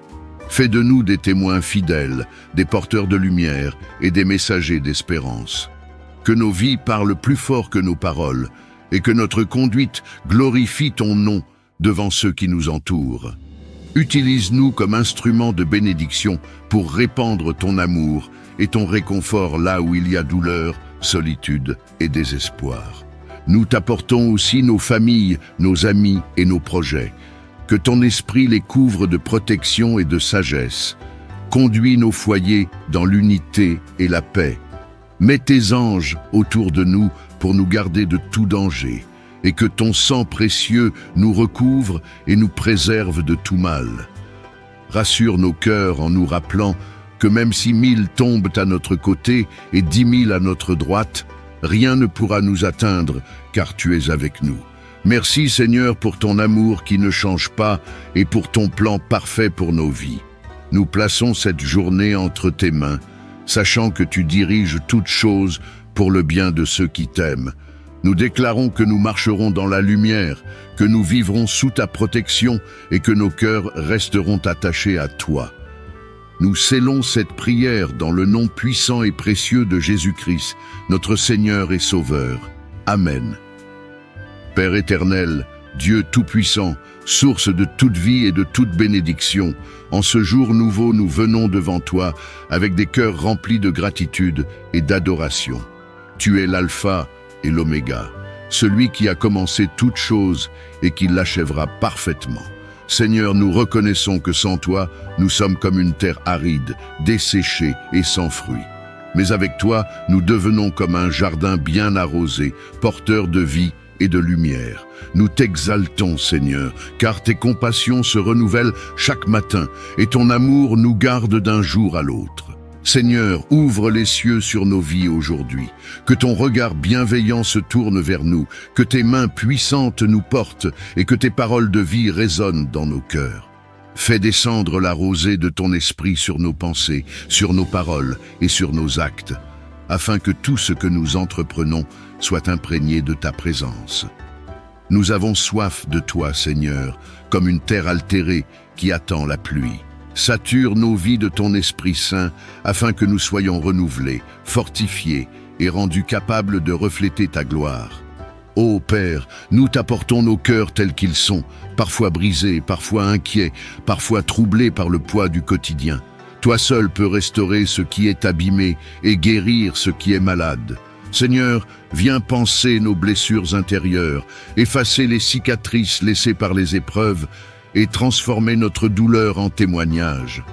Fais de nous des témoins fidèles, des porteurs de lumière et des messagers d'espérance. Que nos vies parlent plus fort que nos paroles et que notre conduite glorifie ton nom devant ceux qui nous entourent. Utilise-nous comme instruments de bénédiction pour répandre ton amour et ton réconfort là où il y a douleur, solitude et désespoir. Nous t'apportons aussi nos familles, nos amis et nos projets. Que ton esprit les couvre de protection et de sagesse. Conduis nos foyers dans l'unité et la paix. Mets tes anges autour de nous pour nous garder de tout danger. Et que ton sang précieux nous recouvre et nous préserve de tout mal. Rassure nos cœurs en nous rappelant que même si 1000 tombent à notre côté et 10 000 à notre droite, rien ne pourra nous atteindre, car tu es avec nous. Merci Seigneur pour ton amour qui ne change pas et pour ton plan parfait pour nos vies. Nous plaçons cette journée entre tes mains, sachant que tu diriges toutes choses pour le bien de ceux qui t'aiment. Nous déclarons que nous marcherons dans la lumière, que nous vivrons sous ta protection et que nos cœurs resteront attachés à toi. Nous scellons cette prière dans le nom puissant et précieux de Jésus-Christ, notre Seigneur et Sauveur. Amen. Père éternel, Dieu tout-puissant, source de toute vie et de toute bénédiction, en ce jour nouveau nous venons devant toi avec des cœurs remplis de gratitude et d'adoration. Tu es l'alpha et l'oméga, celui qui a commencé toute chose et qui l'achèvera parfaitement. Seigneur, nous reconnaissons que sans toi, nous sommes comme une terre aride, desséchée et sans fruits. Mais avec toi, nous devenons comme un jardin bien arrosé, porteur de vie et de lumière. Nous t'exaltons, Seigneur, car tes compassions se renouvellent chaque matin et ton amour nous garde d'un jour à l'autre. Seigneur, ouvre les cieux sur nos vies aujourd'hui, que ton regard bienveillant se tourne vers nous, que tes mains puissantes nous portent et que tes paroles de vie résonnent dans nos cœurs. Fais descendre la rosée de ton esprit sur nos pensées, sur nos paroles et sur nos actes, afin que tout ce que nous entreprenons soit imprégné de ta présence. Nous avons soif de toi, Seigneur, comme une terre altérée qui attend la pluie. Sature nos vies de ton Esprit Saint, afin que nous soyons renouvelés, fortifiés et rendus capables de refléter ta gloire. Ô Père, nous t'apportons nos cœurs tels qu'ils sont, parfois brisés, parfois inquiets, parfois troublés par le poids du quotidien. Toi seul peux restaurer ce qui est abîmé et guérir ce qui est malade. Seigneur, viens panser nos blessures intérieures, effacer les cicatrices laissées par les épreuves et transformer notre douleur en témoignage.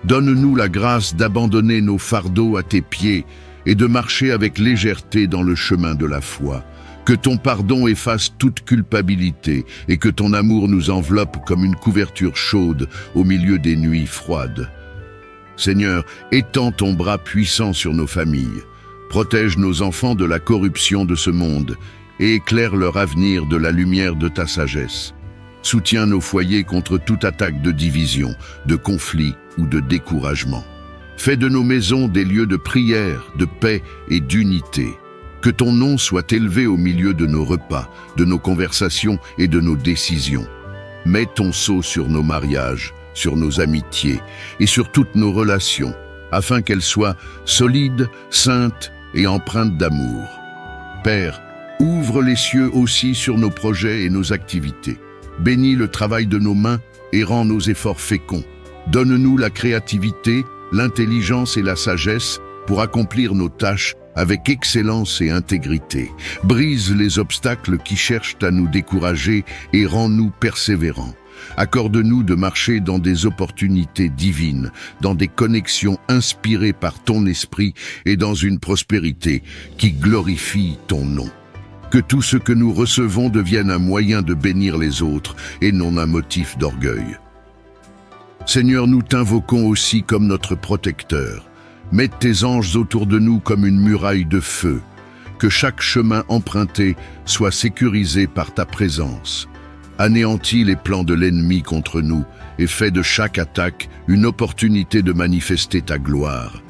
Donne-nous la grâce d'abandonner nos fardeaux à tes pieds et de marcher avec légèreté dans le chemin de la foi. Que ton pardon efface toute culpabilité et que ton amour nous enveloppe comme une couverture chaude au milieu des nuits froides. Seigneur, étends ton bras puissant sur nos familles. Protège nos enfants de la corruption de ce monde et éclaire leur avenir de la lumière de ta sagesse. Soutiens nos foyers contre toute attaque de division, de conflit ou de découragement. Fais de nos maisons des lieux de prière, de paix et d'unité. Que ton nom soit élevé au milieu de nos repas, de nos conversations et de nos décisions. Mets ton sceau sur nos mariages, sur nos amitiés et sur toutes nos relations, afin qu'elles soient solides, saintes et empreintes d'amour. Père, ouvre les cieux aussi sur nos projets et nos activités. Bénis le travail de nos mains et rends nos efforts féconds. Donne-nous la créativité, l'intelligence et la sagesse pour accomplir nos tâches avec excellence et intégrité. Brise les obstacles qui cherchent à nous décourager et rends-nous persévérants. Accorde-nous de marcher dans des opportunités divines, dans des connexions inspirées par ton esprit et dans une prospérité qui glorifie ton nom. Que tout ce que nous recevons devienne un moyen de bénir les autres et non un motif d'orgueil. Seigneur, nous t'invoquons aussi comme notre protecteur. Mets tes anges autour de nous comme une muraille de feu. Que chaque chemin emprunté soit sécurisé par ta présence. Anéantis les plans de l'ennemi contre nous et fais de chaque attaque une opportunité de manifester ta gloire.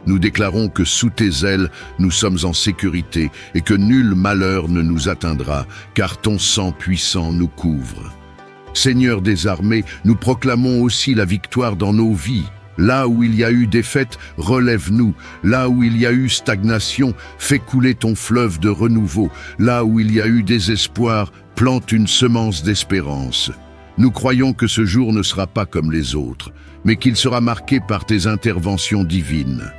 Nous déclarons que sous tes ailes, nous sommes en sécurité et que nul malheur ne nous atteindra, car ton sang puissant nous couvre. Seigneur des armées, nous proclamons aussi la victoire dans nos vies. Là où il y a eu défaite, relève-nous. Là où il y a eu stagnation, fais couler ton fleuve de renouveau. Là où il y a eu désespoir, plante une semence d'espérance. Nous croyons que ce jour ne sera pas comme les autres, mais qu'il sera marqué par tes interventions divines.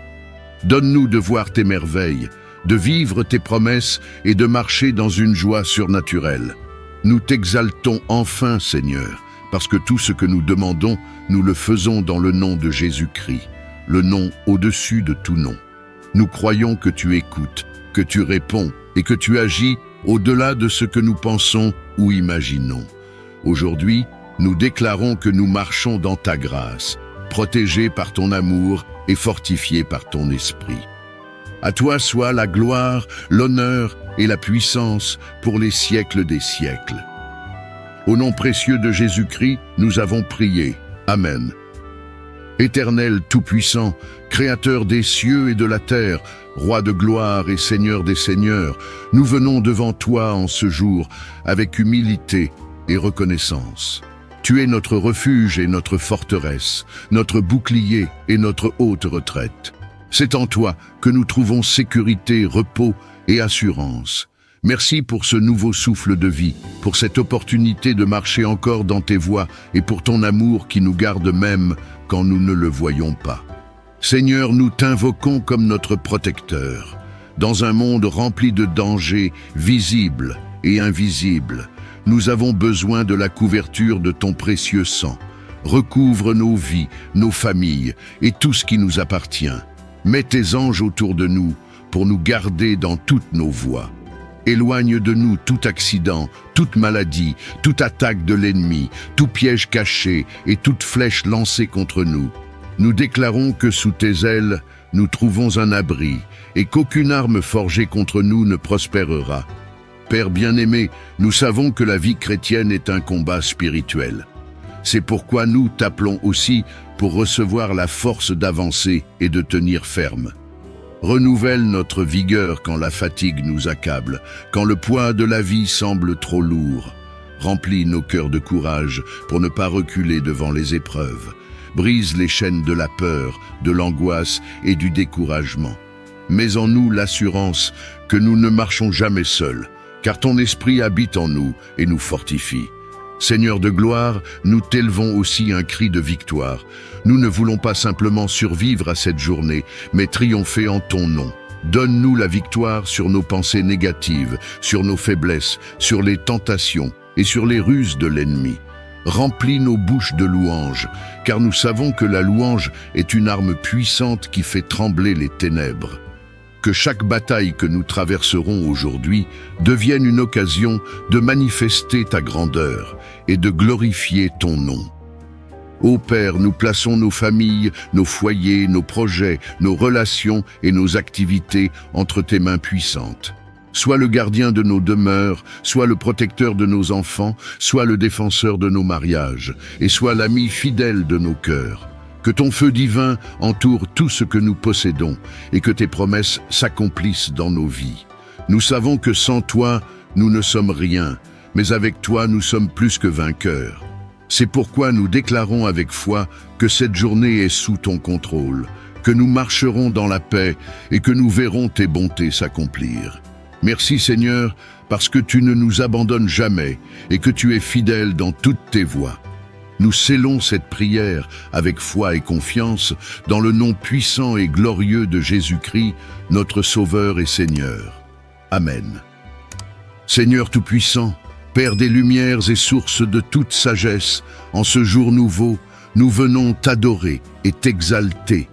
Donne-nous de voir tes merveilles, de vivre tes promesses et de marcher dans une joie surnaturelle. Nous t'exaltons enfin, Seigneur, parce que tout ce que nous demandons, nous le faisons dans le nom de Jésus-Christ, le nom au-dessus de tout nom. Nous croyons que tu écoutes, que tu réponds et que tu agis au-delà de ce que nous pensons ou imaginons. Aujourd'hui, nous déclarons que nous marchons dans ta grâce, protégés par ton amour et fortifiés par ton esprit. À toi soit la gloire, l'honneur et la puissance pour les siècles des siècles. Au nom précieux de Jésus-Christ, nous avons prié. Amen. Éternel tout-puissant, Créateur des cieux et de la terre, Roi de gloire et Seigneur des seigneurs, nous venons devant toi en ce jour avec humilité et reconnaissance. Tu es notre refuge et notre forteresse, notre bouclier et notre haute retraite. C'est en toi que nous trouvons sécurité, repos et assurance. Merci pour ce nouveau souffle de vie, pour cette opportunité de marcher encore dans tes voies et pour ton amour qui nous garde même quand nous ne le voyons pas. Seigneur, nous t'invoquons comme notre protecteur. Dans un monde rempli de dangers visibles et invisibles, nous avons besoin de la couverture de ton précieux sang. Recouvre nos vies, nos familles et tout ce qui nous appartient. Mets tes anges autour de nous pour nous garder dans toutes nos voies. Éloigne de nous tout accident, toute maladie, toute attaque de l'ennemi, tout piège caché et toute flèche lancée contre nous. Nous déclarons que sous tes ailes, nous trouvons un abri et qu'aucune arme forgée contre nous ne prospérera. Père bien-aimé, nous savons que la vie chrétienne est un combat spirituel. C'est pourquoi nous t'appelons aussi pour recevoir la force d'avancer et de tenir ferme. Renouvelle notre vigueur quand la fatigue nous accable, quand le poids de la vie semble trop lourd. Remplis nos cœurs de courage pour ne pas reculer devant les épreuves. Brise les chaînes de la peur, de l'angoisse et du découragement. Mets en nous l'assurance que nous ne marchons jamais seuls, car ton esprit habite en nous et nous fortifie. Seigneur de gloire, nous t'élevons aussi un cri de victoire. Nous ne voulons pas simplement survivre à cette journée, mais triompher en ton nom. Donne-nous la victoire sur nos pensées négatives, sur nos faiblesses, sur les tentations et sur les ruses de l'ennemi. Remplis nos bouches de louanges, car nous savons que la louange est une arme puissante qui fait trembler les ténèbres. Que chaque bataille que nous traverserons aujourd'hui devienne une occasion de manifester ta grandeur et de glorifier ton nom. Ô Père, nous plaçons nos familles, nos foyers, nos projets, nos relations et nos activités entre tes mains puissantes. Sois le gardien de nos demeures, sois le protecteur de nos enfants, sois le défenseur de nos mariages, et sois l'ami fidèle de nos cœurs. Que ton feu divin entoure tout ce que nous possédons et que tes promesses s'accomplissent dans nos vies. Nous savons que sans toi, nous ne sommes rien, mais avec toi, nous sommes plus que vainqueurs. C'est pourquoi nous déclarons avec foi que cette journée est sous ton contrôle, que nous marcherons dans la paix et que nous verrons tes bontés s'accomplir. Merci Seigneur, parce que tu ne nous abandonnes jamais et que tu es fidèle dans toutes tes voies. Nous scellons cette prière avec foi et confiance dans le nom puissant et glorieux de Jésus-Christ, notre Sauveur et Seigneur. Amen. Seigneur Tout-Puissant, Père des lumières et source de toute sagesse, en ce jour nouveau, nous venons t'adorer et t'exalter.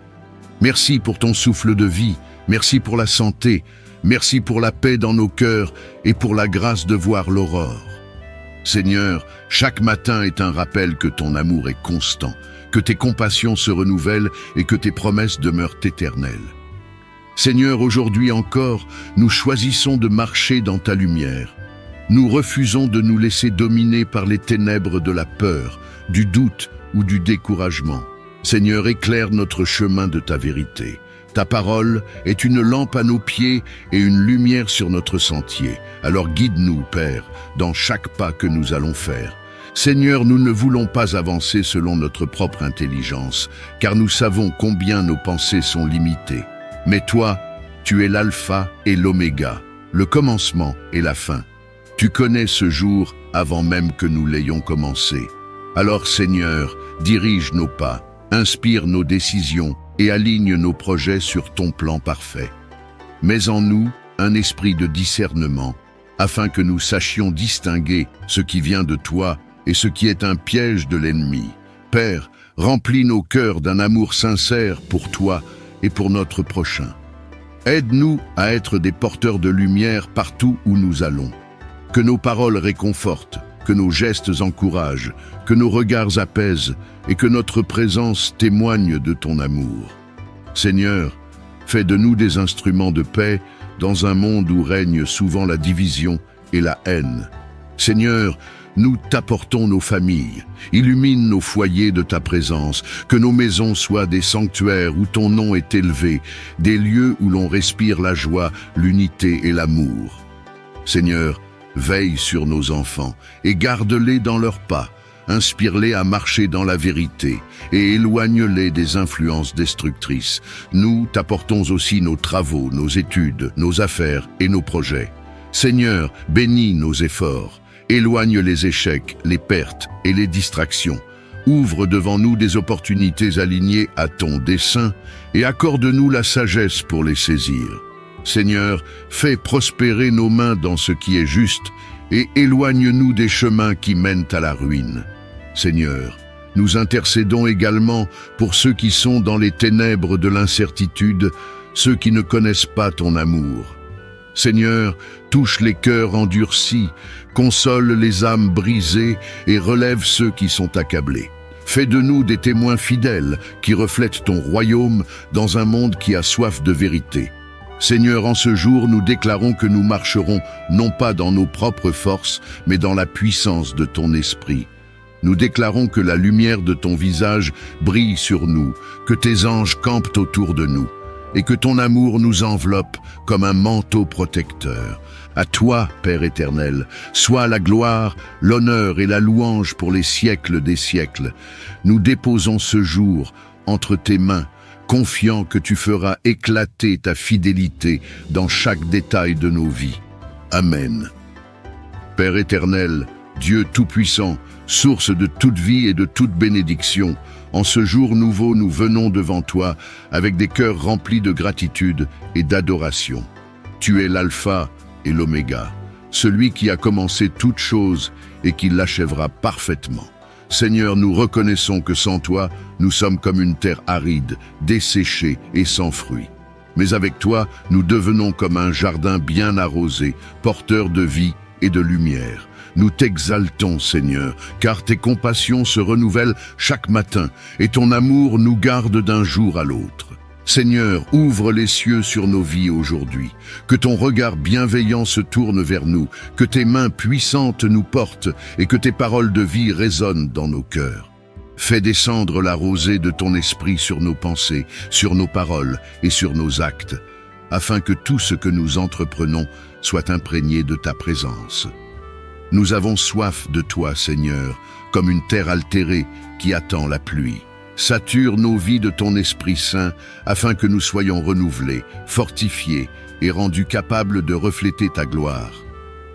Merci pour ton souffle de vie, merci pour la santé, merci pour la paix dans nos cœurs et pour la grâce de voir l'aurore. Seigneur, chaque matin est un rappel que ton amour est constant, que tes compassions se renouvellent et que tes promesses demeurent éternelles. Seigneur, aujourd'hui encore, nous choisissons de marcher dans ta lumière. Nous refusons de nous laisser dominer par les ténèbres de la peur, du doute ou du découragement. Seigneur, éclaire notre chemin de ta vérité. Ta parole est une lampe à nos pieds et une lumière sur notre sentier. Alors guide-nous, Père, dans chaque pas que nous allons faire. Seigneur, nous ne voulons pas avancer selon notre propre intelligence, car nous savons combien nos pensées sont limitées. Mais toi, tu es l'alpha et l'oméga, le commencement et la fin. Tu connais ce jour avant même que nous l'ayons commencé. Alors, Seigneur, dirige nos pas, inspire nos décisions et aligne nos projets sur ton plan parfait. Mets en nous un esprit de discernement, afin que nous sachions distinguer ce qui vient de toi et ce qui est un piège de l'ennemi. Père, remplis nos cœurs d'un amour sincère pour toi et pour notre prochain. Aide-nous à être des porteurs de lumière partout où nous allons. Que nos paroles réconfortent, que nos gestes encouragent, que nos regards apaisent et que notre présence témoigne de ton amour. Seigneur, fais de nous des instruments de paix dans un monde où règne souvent la division et la haine. Seigneur, nous t'apportons nos familles, illumine nos foyers de ta présence, que nos maisons soient des sanctuaires où ton nom est élevé, des lieux où l'on respire la joie, l'unité et l'amour. Seigneur, veille sur nos enfants et garde-les dans leurs pas, inspire-les à marcher dans la vérité et éloigne-les des influences destructrices. Nous t'apportons aussi nos travaux, nos études, nos affaires et nos projets. Seigneur, bénis nos efforts, éloigne les échecs, les pertes et les distractions. Ouvre devant nous des opportunités alignées à ton dessein et accorde-nous la sagesse pour les saisir. Seigneur, fais prospérer nos mains dans ce qui est juste et éloigne-nous des chemins qui mènent à la ruine. Seigneur, nous intercédons également pour ceux qui sont dans les ténèbres de l'incertitude, ceux qui ne connaissent pas ton amour. Seigneur, touche les cœurs endurcis, console les âmes brisées et relève ceux qui sont accablés. Fais de nous des témoins fidèles qui reflètent ton royaume dans un monde qui a soif de vérité. Seigneur, en ce jour, nous déclarons que nous marcherons non pas dans nos propres forces, mais dans la puissance de ton esprit. Nous déclarons que la lumière de ton visage brille sur nous, que tes anges campent autour de nous, et que ton amour nous enveloppe comme un manteau protecteur. À toi, Père éternel, soit la gloire, l'honneur et la louange pour les siècles des siècles. Nous déposons ce jour entre tes mains, confiant que tu feras éclater ta fidélité dans chaque détail de nos vies. Amen. Père éternel, Dieu tout-puissant, source de toute vie et de toute bénédiction, en ce jour nouveau, nous venons devant toi avec des cœurs remplis de gratitude et d'adoration. Tu es l'alpha et l'oméga, celui qui a commencé toute chose et qui l'achèvera parfaitement. Seigneur, nous reconnaissons que sans toi, nous sommes comme une terre aride, desséchée et sans fruits. Mais avec toi, nous devenons comme un jardin bien arrosé, porteur de vie et de lumière. Nous t'exaltons, Seigneur, car tes compassions se renouvellent chaque matin et ton amour nous garde d'un jour à l'autre. Seigneur, ouvre les cieux sur nos vies aujourd'hui, que ton regard bienveillant se tourne vers nous, que tes mains puissantes nous portent et que tes paroles de vie résonnent dans nos cœurs. Fais descendre la rosée de ton esprit sur nos pensées, sur nos paroles et sur nos actes, afin que tout ce que nous entreprenons soit imprégné de ta présence. Nous avons soif de toi, Seigneur, comme une terre altérée qui attend la pluie. Sature nos vies de ton Esprit Saint, afin que nous soyons renouvelés, fortifiés et rendus capables de refléter ta gloire.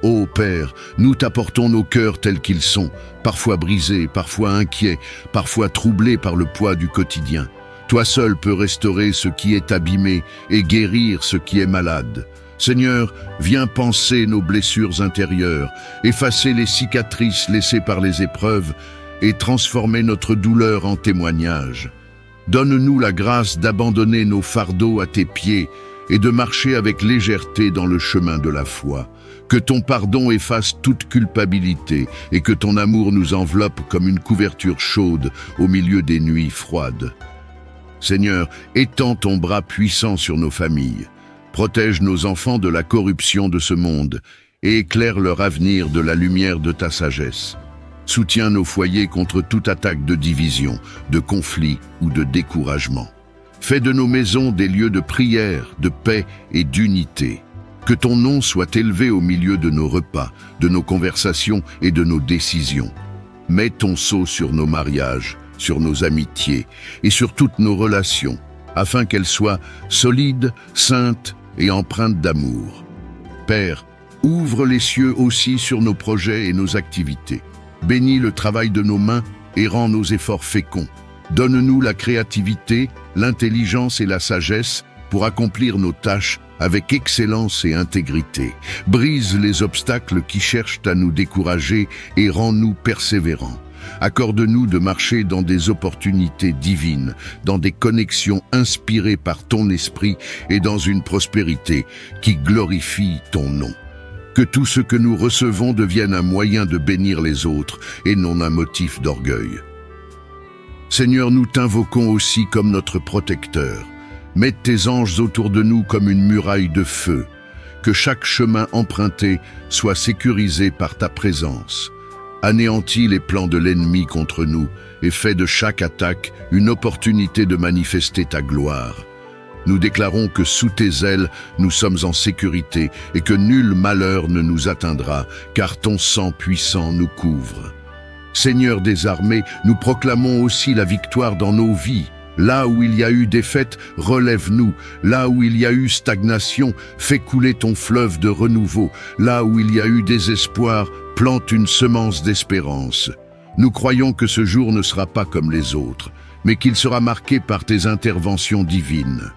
Ô Père, nous t'apportons nos cœurs tels qu'ils sont, parfois brisés, parfois inquiets, parfois troublés par le poids du quotidien. Toi seul peux restaurer ce qui est abîmé et guérir ce qui est malade. Seigneur, viens panser nos blessures intérieures, effacer les cicatrices laissées par les épreuves et transformer notre douleur en témoignage. Donne-nous la grâce d'abandonner nos fardeaux à tes pieds et de marcher avec légèreté dans le chemin de la foi. Que ton pardon efface toute culpabilité et que ton amour nous enveloppe comme une couverture chaude au milieu des nuits froides. Seigneur, étends ton bras puissant sur nos familles. Protège nos enfants de la corruption de ce monde et éclaire leur avenir de la lumière de ta sagesse. Soutiens nos foyers contre toute attaque de division, de conflit ou de découragement. Fais de nos maisons des lieux de prière, de paix et d'unité. Que ton nom soit élevé au milieu de nos repas, de nos conversations et de nos décisions. Mets ton sceau sur nos mariages, sur nos amitiés et sur toutes nos relations, afin qu'elles soient solides, saintes et empreintes d'amour. Père, ouvre les cieux aussi sur nos projets et nos activités. Bénis le travail de nos mains et rends nos efforts féconds. Donne-nous la créativité, l'intelligence et la sagesse pour accomplir nos tâches avec excellence et intégrité. Brise les obstacles qui cherchent à nous décourager et rends-nous persévérants. Accorde-nous de marcher dans des opportunités divines, dans des connexions inspirées par ton esprit et dans une prospérité qui glorifie ton nom. Que tout ce que nous recevons devienne un moyen de bénir les autres et non un motif d'orgueil. Seigneur, nous t'invoquons aussi comme notre protecteur. Mets tes anges autour de nous comme une muraille de feu. Que chaque chemin emprunté soit sécurisé par ta présence. Anéantis les plans de l'ennemi contre nous et fais de chaque attaque une opportunité de manifester ta gloire. Nous déclarons que sous tes ailes, nous sommes en sécurité et que nul malheur ne nous atteindra, car ton sang puissant nous couvre. Seigneur des armées, nous proclamons aussi la victoire dans nos vies. Là où il y a eu défaite, relève-nous. Là où il y a eu stagnation, fais couler ton fleuve de renouveau. Là où il y a eu désespoir, plante une semence d'espérance. Nous croyons que ce jour ne sera pas comme les autres, mais qu'il sera marqué par tes interventions divines.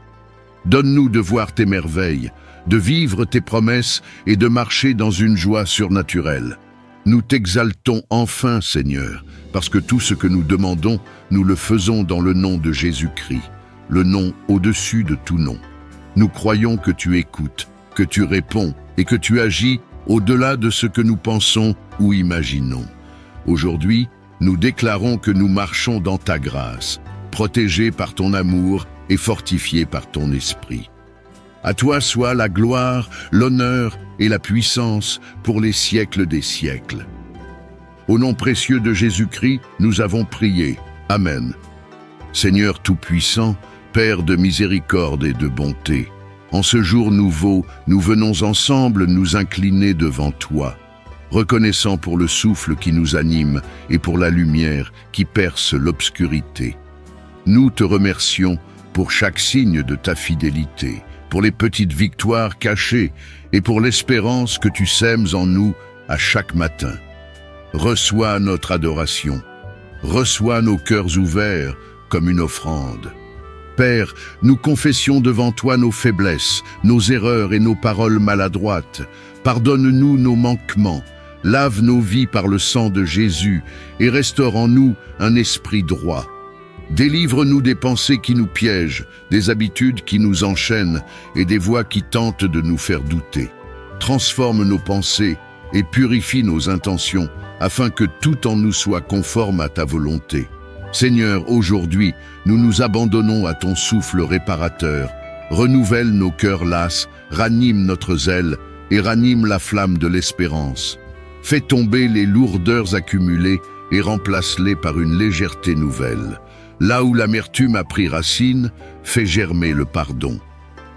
Donne-nous de voir tes merveilles, de vivre tes promesses et de marcher dans une joie surnaturelle. Nous t'exaltons enfin, Seigneur, parce que tout ce que nous demandons, nous le faisons dans le nom de Jésus-Christ, le nom au-dessus de tout nom. Nous croyons que tu écoutes, que tu réponds et que tu agis au-delà de ce que nous pensons ou imaginons. Aujourd'hui, nous déclarons que nous marchons dans ta grâce, protégés par ton amour et fortifiés par ton esprit. À toi soit la gloire, l'honneur et la puissance pour les siècles des siècles. Au nom précieux de Jésus-Christ, nous avons prié. Amen. Seigneur Tout-Puissant, Père de miséricorde et de bonté, en ce jour nouveau, nous venons ensemble nous incliner devant toi, reconnaissant pour le souffle qui nous anime et pour la lumière qui perce l'obscurité. Nous te remercions pour chaque signe de ta fidélité, pour les petites victoires cachées et pour l'espérance que tu sèmes en nous à chaque matin. Reçois notre adoration, reçois nos cœurs ouverts comme une offrande. Père, nous confessions devant toi nos faiblesses, nos erreurs et nos paroles maladroites. Pardonne-nous nos manquements, lave nos vies par le sang de Jésus et restaure en nous un esprit droit. Délivre-nous des pensées qui nous piègent, des habitudes qui nous enchaînent et des voix qui tentent de nous faire douter. Transforme nos pensées et purifie nos intentions afin que tout en nous soit conforme à ta volonté. Seigneur, aujourd'hui, nous nous abandonnons à ton souffle réparateur. Renouvelle nos cœurs lasses, ranime notre zèle et ranime la flamme de l'espérance. Fais tomber les lourdeurs accumulées et remplace-les par une légèreté nouvelle. Là où l'amertume a pris racine, fais germer le pardon.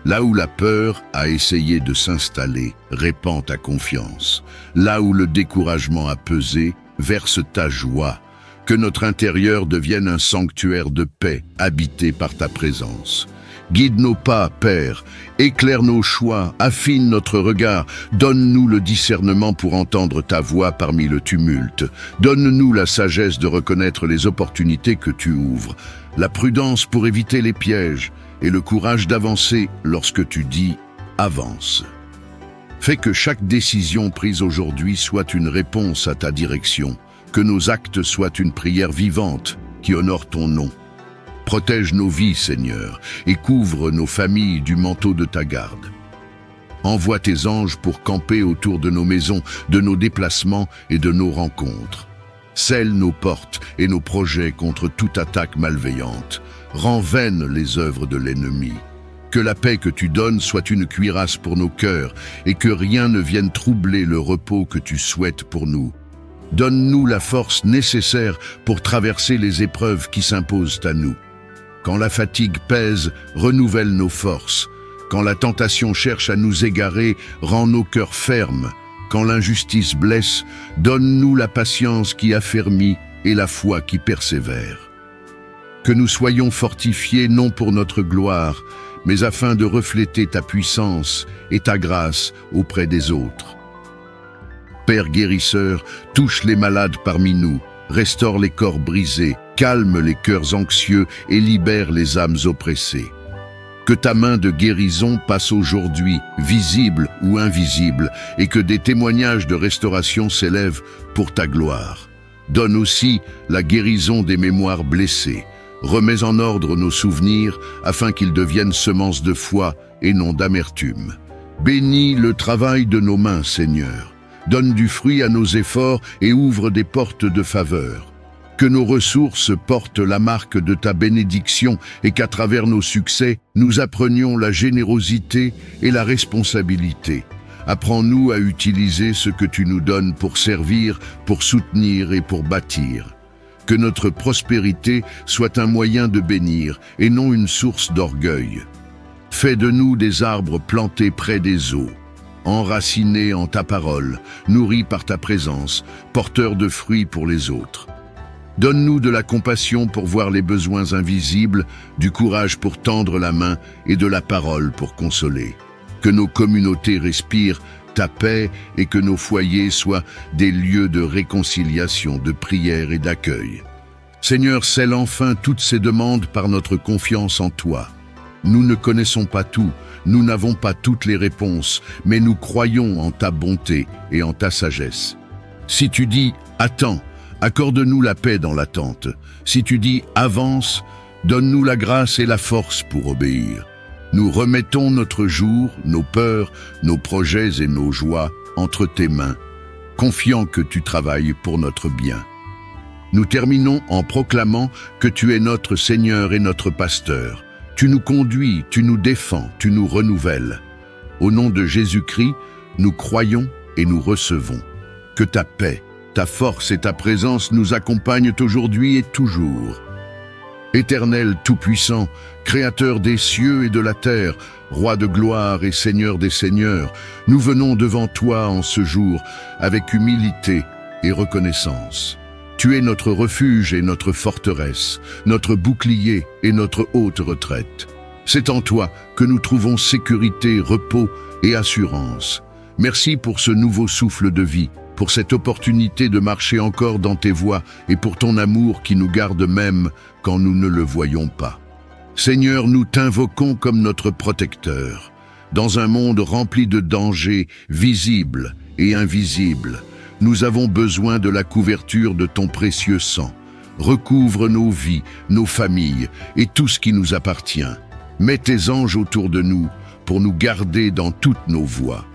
Là où la peur a essayé de s'installer, répands ta confiance. Là où le découragement a pesé, verse ta joie. Que notre intérieur devienne un sanctuaire de paix, habité par ta présence. Guide nos pas, Père, éclaire nos choix, affine notre regard, donne-nous le discernement pour entendre ta voix parmi le tumulte. Donne-nous la sagesse de reconnaître les opportunités que tu ouvres, la prudence pour éviter les pièges et le courage d'avancer lorsque tu dis « avance ». Fais que chaque décision prise aujourd'hui soit une réponse à ta direction, que nos actes soient une prière vivante qui honore ton nom. Protège nos vies, Seigneur, et couvre nos familles du manteau de ta garde. Envoie tes anges pour camper autour de nos maisons, de nos déplacements et de nos rencontres. Scelle nos portes et nos projets contre toute attaque malveillante. Rends vaines les œuvres de l'ennemi. Que la paix que tu donnes soit une cuirasse pour nos cœurs et que rien ne vienne troubler le repos que tu souhaites pour nous. Donne-nous la force nécessaire pour traverser les épreuves qui s'imposent à nous. Quand la fatigue pèse, renouvelle nos forces. Quand la tentation cherche à nous égarer, rends nos cœurs fermes. Quand l'injustice blesse, donne-nous la patience qui affermit et la foi qui persévère. Que nous soyons fortifiés non pour notre gloire, mais afin de refléter ta puissance et ta grâce auprès des autres. Père guérisseur, touche les malades parmi nous, restaure les corps brisés, calme les cœurs anxieux et libère les âmes oppressées. Que ta main de guérison passe aujourd'hui, visible ou invisible, et que des témoignages de restauration s'élèvent pour ta gloire. Donne aussi la guérison des mémoires blessées. Remets en ordre nos souvenirs afin qu'ils deviennent semences de foi et non d'amertume. Bénis le travail de nos mains, Seigneur. Donne du fruit à nos efforts et ouvre des portes de faveur. Que nos ressources portent la marque de ta bénédiction et qu'à travers nos succès, nous apprenions la générosité et la responsabilité. Apprends-nous à utiliser ce que tu nous donnes pour servir, pour soutenir et pour bâtir. Que notre prospérité soit un moyen de bénir et non une source d'orgueil. Fais de nous des arbres plantés près des eaux, enracinés en ta parole, nourris par ta présence, porteurs de fruits pour les autres. Donne-nous de la compassion pour voir les besoins invisibles, du courage pour tendre la main et de la parole pour consoler. Que nos communautés respirent ta paix et que nos foyers soient des lieux de réconciliation, de prière et d'accueil. Seigneur, scelle enfin toutes ces demandes par notre confiance en toi. Nous ne connaissons pas tout, nous n'avons pas toutes les réponses, mais nous croyons en ta bonté et en ta sagesse. Si tu dis « Attends », accorde-nous la paix dans l'attente. Si tu dis « Avance », donne-nous la grâce et la force pour obéir. Nous remettons notre jour, nos peurs, nos projets et nos joies entre tes mains, confiant que tu travailles pour notre bien. Nous terminons en proclamant que tu es notre Seigneur et notre Pasteur. Tu nous conduis, tu nous défends, tu nous renouvelles. Au nom de Jésus-Christ, nous croyons et nous recevons. Que ta paix, ta force et ta présence nous accompagnent aujourd'hui et toujours. Éternel tout-puissant, Créateur des cieux et de la terre, Roi de gloire et Seigneur des seigneurs, nous venons devant toi en ce jour avec humilité et reconnaissance. Tu es notre refuge et notre forteresse, notre bouclier et notre haute retraite. C'est en toi que nous trouvons sécurité, repos et assurance. Merci pour ce nouveau souffle de vie, pour cette opportunité de marcher encore dans tes voies et pour ton amour qui nous garde même quand nous ne le voyons pas. Seigneur, nous t'invoquons comme notre protecteur. Dans un monde rempli de dangers visibles et invisibles, nous avons besoin de la couverture de ton précieux sang. Recouvre nos vies, nos familles et tout ce qui nous appartient. Mets tes anges autour de nous pour nous garder dans toutes nos voies.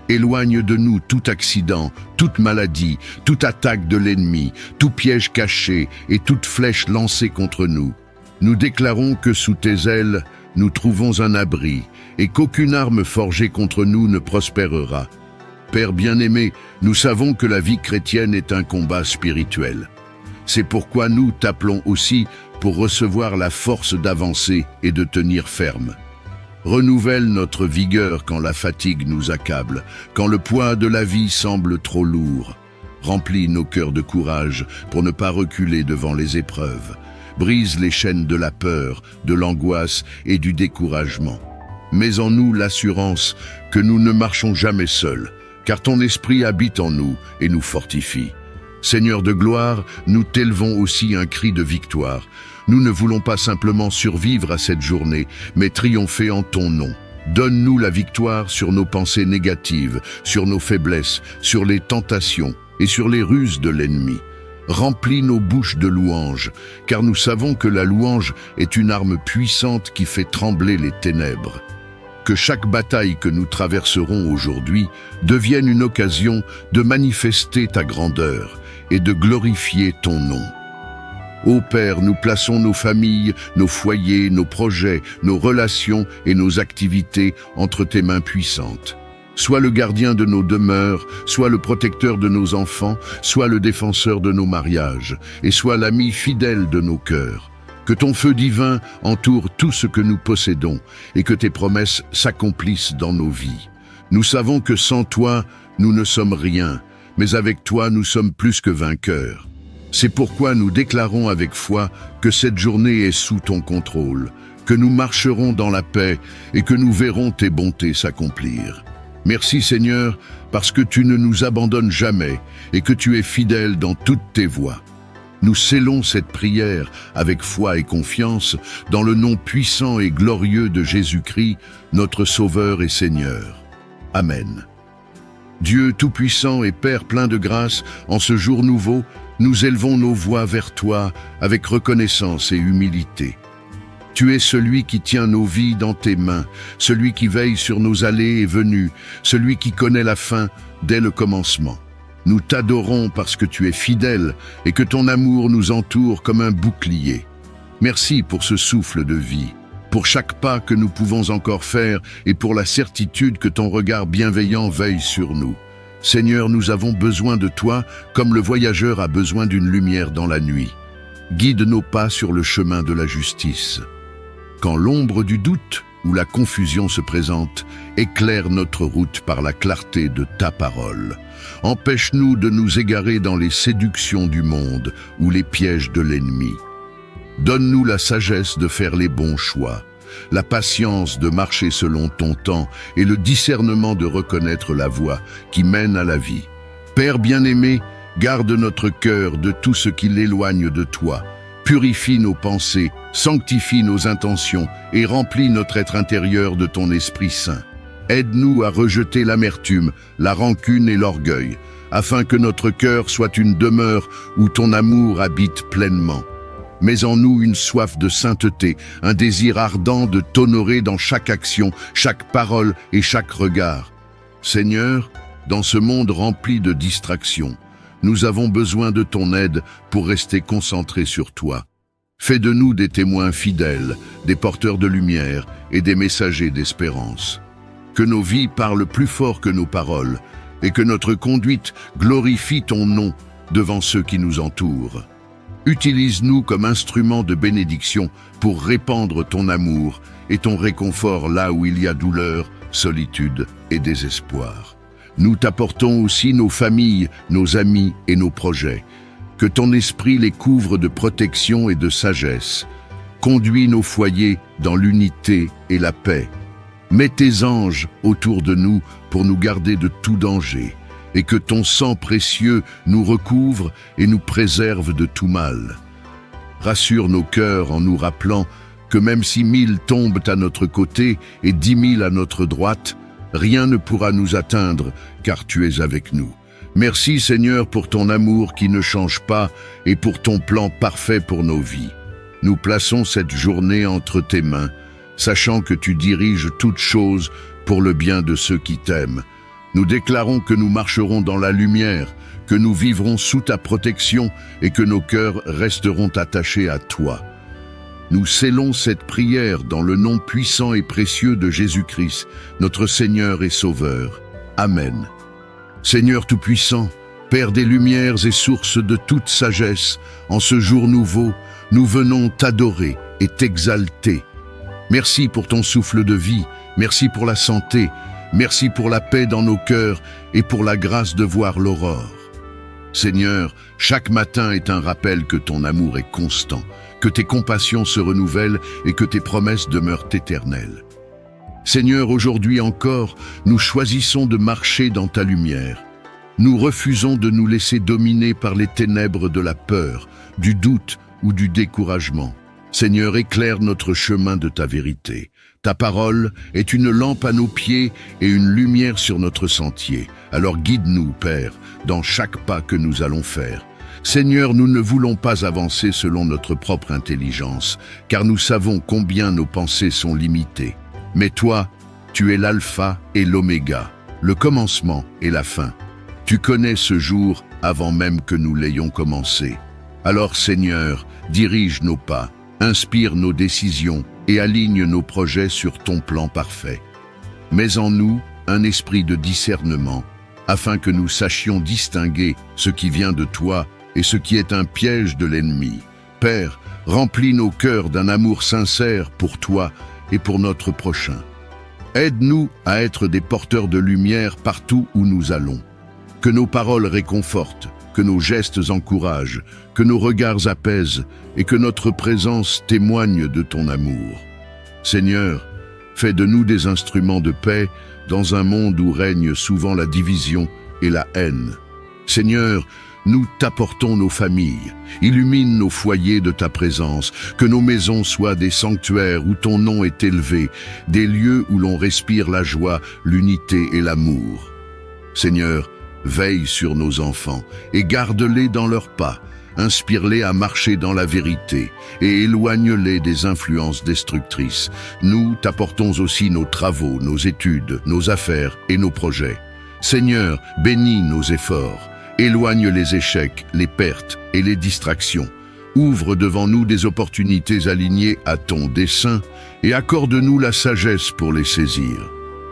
Éloigne de nous tout accident, toute maladie, toute attaque de l'ennemi, tout piège caché et toute flèche lancée contre nous. Nous déclarons que sous tes ailes, nous trouvons un abri et qu'aucune arme forgée contre nous ne prospérera. Père bien-aimé, nous savons que la vie chrétienne est un combat spirituel. C'est pourquoi nous t'appelons aussi pour recevoir la force d'avancer et de tenir ferme. Renouvelle notre vigueur quand la fatigue nous accable, quand le poids de la vie semble trop lourd. Remplis nos cœurs de courage pour ne pas reculer devant les épreuves. Brise les chaînes de la peur, de l'angoisse et du découragement. Mets en nous l'assurance que nous ne marchons jamais seuls, car ton esprit habite en nous et nous fortifie. Seigneur de gloire, nous t'élevons aussi un cri de victoire. Nous ne voulons pas simplement survivre à cette journée, mais triompher en ton nom. Donne-nous la victoire sur nos pensées négatives, sur nos faiblesses, sur les tentations et sur les ruses de l'ennemi. Remplis nos bouches de louanges, car nous savons que la louange est une arme puissante qui fait trembler les ténèbres. Que chaque bataille que nous traverserons aujourd'hui devienne une occasion de manifester ta grandeur et de glorifier ton nom. Ô Père, nous plaçons nos familles, nos foyers, nos projets, nos relations et nos activités entre tes mains puissantes. Sois le gardien de nos demeures, sois le protecteur de nos enfants, sois le défenseur de nos mariages, et sois l'ami fidèle de nos cœurs. Que ton feu divin entoure tout ce que nous possédons, et que tes promesses s'accomplissent dans nos vies. Nous savons que sans toi, nous ne sommes rien, mais avec toi, nous sommes plus que vainqueurs. C'est pourquoi nous déclarons avec foi que cette journée est sous ton contrôle, que nous marcherons dans la paix et que nous verrons tes bontés s'accomplir. Merci Seigneur, parce que tu ne nous abandonnes jamais et que tu es fidèle dans toutes tes voies. Nous scellons cette prière avec foi et confiance dans le nom puissant et glorieux de Jésus-Christ, notre Sauveur et Seigneur. Amen. Dieu Tout-Puissant et Père plein de grâce, en ce jour nouveau, nous élevons nos voix vers toi avec reconnaissance et humilité. Tu es celui qui tient nos vies dans tes mains, celui qui veille sur nos allées et venues, celui qui connaît la fin dès le commencement. Nous t'adorons parce que tu es fidèle et que ton amour nous entoure comme un bouclier. Merci pour ce souffle de vie, pour chaque pas que nous pouvons encore faire et pour la certitude que ton regard bienveillant veille sur nous. Seigneur, nous avons besoin de toi comme le voyageur a besoin d'une lumière dans la nuit. Guide nos pas sur le chemin de la justice. Quand l'ombre du doute où la confusion se présente, éclaire notre route par la clarté de ta parole. Empêche-nous de nous égarer dans les séductions du monde ou les pièges de l'ennemi. Donne-nous la sagesse de faire les bons choix, la patience de marcher selon ton temps et le discernement de reconnaître la voie qui mène à la vie. Père bien-aimé, garde notre cœur de tout ce qui l'éloigne de toi. Purifie nos pensées, sanctifie nos intentions et remplis notre être intérieur de ton Esprit Saint. Aide-nous à rejeter l'amertume, la rancune et l'orgueil, afin que notre cœur soit une demeure où ton amour habite pleinement. Mets en nous une soif de sainteté, un désir ardent de t'honorer dans chaque action, chaque parole et chaque regard. Seigneur, dans ce monde rempli de distractions, nous avons besoin de ton aide pour rester concentrés sur toi. Fais de nous des témoins fidèles, des porteurs de lumière et des messagers d'espérance. Que nos vies parlent plus fort que nos paroles et que notre conduite glorifie ton nom devant ceux qui nous entourent. Utilise-nous comme instruments de bénédiction pour répandre ton amour et ton réconfort là où il y a douleur, solitude et désespoir. Nous t'apportons aussi nos familles, nos amis et nos projets. Que ton esprit les couvre de protection et de sagesse. Conduis nos foyers dans l'unité et la paix. Mets tes anges autour de nous pour nous garder de tout danger. Et que ton sang précieux nous recouvre et nous préserve de tout mal. Rassure nos cœurs en nous rappelant que même si 1000 tombent à notre côté et 10 000 à notre droite, rien ne pourra nous atteindre, car tu es avec nous. Merci Seigneur pour ton amour qui ne change pas et pour ton plan parfait pour nos vies. Nous plaçons cette journée entre tes mains, sachant que tu diriges toutes choses pour le bien de ceux qui t'aiment. Nous déclarons que nous marcherons dans la lumière, que nous vivrons sous ta protection et que nos cœurs resteront attachés à toi. Nous scellons cette prière dans le nom puissant et précieux de Jésus-Christ, notre Seigneur et Sauveur. Amen. Seigneur Tout-Puissant, Père des Lumières et source de toute sagesse, en ce jour nouveau, nous venons t'adorer et t'exalter. Merci pour ton souffle de vie, merci pour la santé, merci pour la paix dans nos cœurs et pour la grâce de voir l'aurore. Seigneur, chaque matin est un rappel que ton amour est constant, que tes compassions se renouvellent et que tes promesses demeurent éternelles. Seigneur, aujourd'hui encore, nous choisissons de marcher dans ta lumière. Nous refusons de nous laisser dominer par les ténèbres de la peur, du doute ou du découragement. Seigneur, éclaire notre chemin de ta vérité. Ta parole est une lampe à nos pieds et une lumière sur notre sentier. Alors guide-nous, Père, dans chaque pas que nous allons faire. Seigneur, nous ne voulons pas avancer selon notre propre intelligence, car nous savons combien nos pensées sont limitées. Mais toi, tu es l'alpha et l'oméga, le commencement et la fin. Tu connais ce jour avant même que nous l'ayons commencé. Alors, Seigneur, dirige nos pas, inspire nos décisions et aligne nos projets sur ton plan parfait. Mets en nous un esprit de discernement, afin que nous sachions distinguer ce qui vient de toi et ce qui est un piège de l'ennemi. Père, remplis nos cœurs d'un amour sincère pour toi et pour notre prochain. Aide-nous à être des porteurs de lumière partout où nous allons. Que nos paroles réconfortent, que nos gestes encouragent, que nos regards apaisent et que notre présence témoigne de ton amour. Seigneur, fais de nous des instruments de paix dans un monde où règne souvent la division et la haine. Seigneur, nous t'apportons nos familles, illumine nos foyers de ta présence, que nos maisons soient des sanctuaires où ton nom est élevé, des lieux où l'on respire la joie, l'unité et l'amour. Seigneur, veille sur nos enfants et garde-les dans leurs pas, inspire-les à marcher dans la vérité et éloigne-les des influences destructrices. Nous t'apportons aussi nos travaux, nos études, nos affaires et nos projets. Seigneur, bénis nos efforts. Éloigne les échecs, les pertes et les distractions. Ouvre devant nous des opportunités alignées à ton dessein et accorde-nous la sagesse pour les saisir.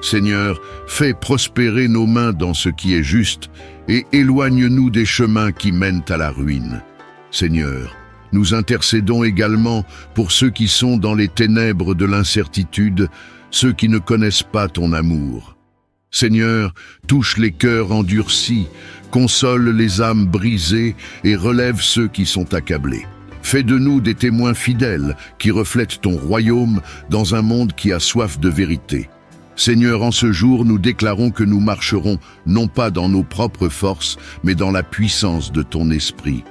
Seigneur, fais prospérer nos mains dans ce qui est juste et éloigne-nous des chemins qui mènent à la ruine. Seigneur, Nous intercédons également pour ceux qui sont dans les ténèbres de l'incertitude, ceux qui ne connaissent pas ton amour. Seigneur, touche les cœurs endurcis, console les âmes brisées et relève ceux qui sont accablés. Fais de nous des témoins fidèles qui reflètent ton royaume dans un monde qui a soif de vérité. Seigneur, en ce jour, nous déclarons que nous marcherons non pas dans nos propres forces, mais dans la puissance de ton esprit.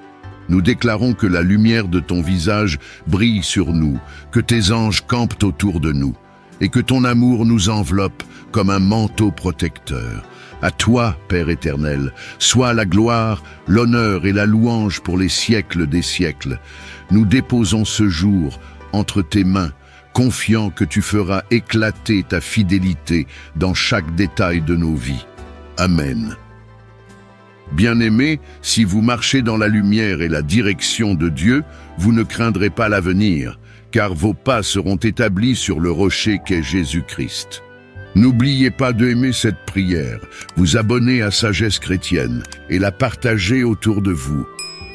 Nous déclarons que la lumière de ton visage brille sur nous, que tes anges campent autour de nous, et que ton amour nous enveloppe comme un manteau protecteur. À toi, Père éternel, soit la gloire, l'honneur et la louange pour les siècles des siècles. Nous déposons ce jour entre tes mains, confiants que tu feras éclater ta fidélité dans chaque détail de nos vies. Amen. Bien-aimés, si vous marchez dans la lumière et la direction de Dieu, vous ne craindrez pas l'avenir, car vos pas seront établis sur le rocher qu'est Jésus-Christ. N'oubliez pas d'aimer cette prière, vous abonner à Sagesse chrétienne et la partager autour de vous.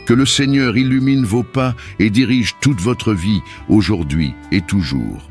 Que le Seigneur illumine vos pas et dirige toute votre vie, aujourd'hui et toujours.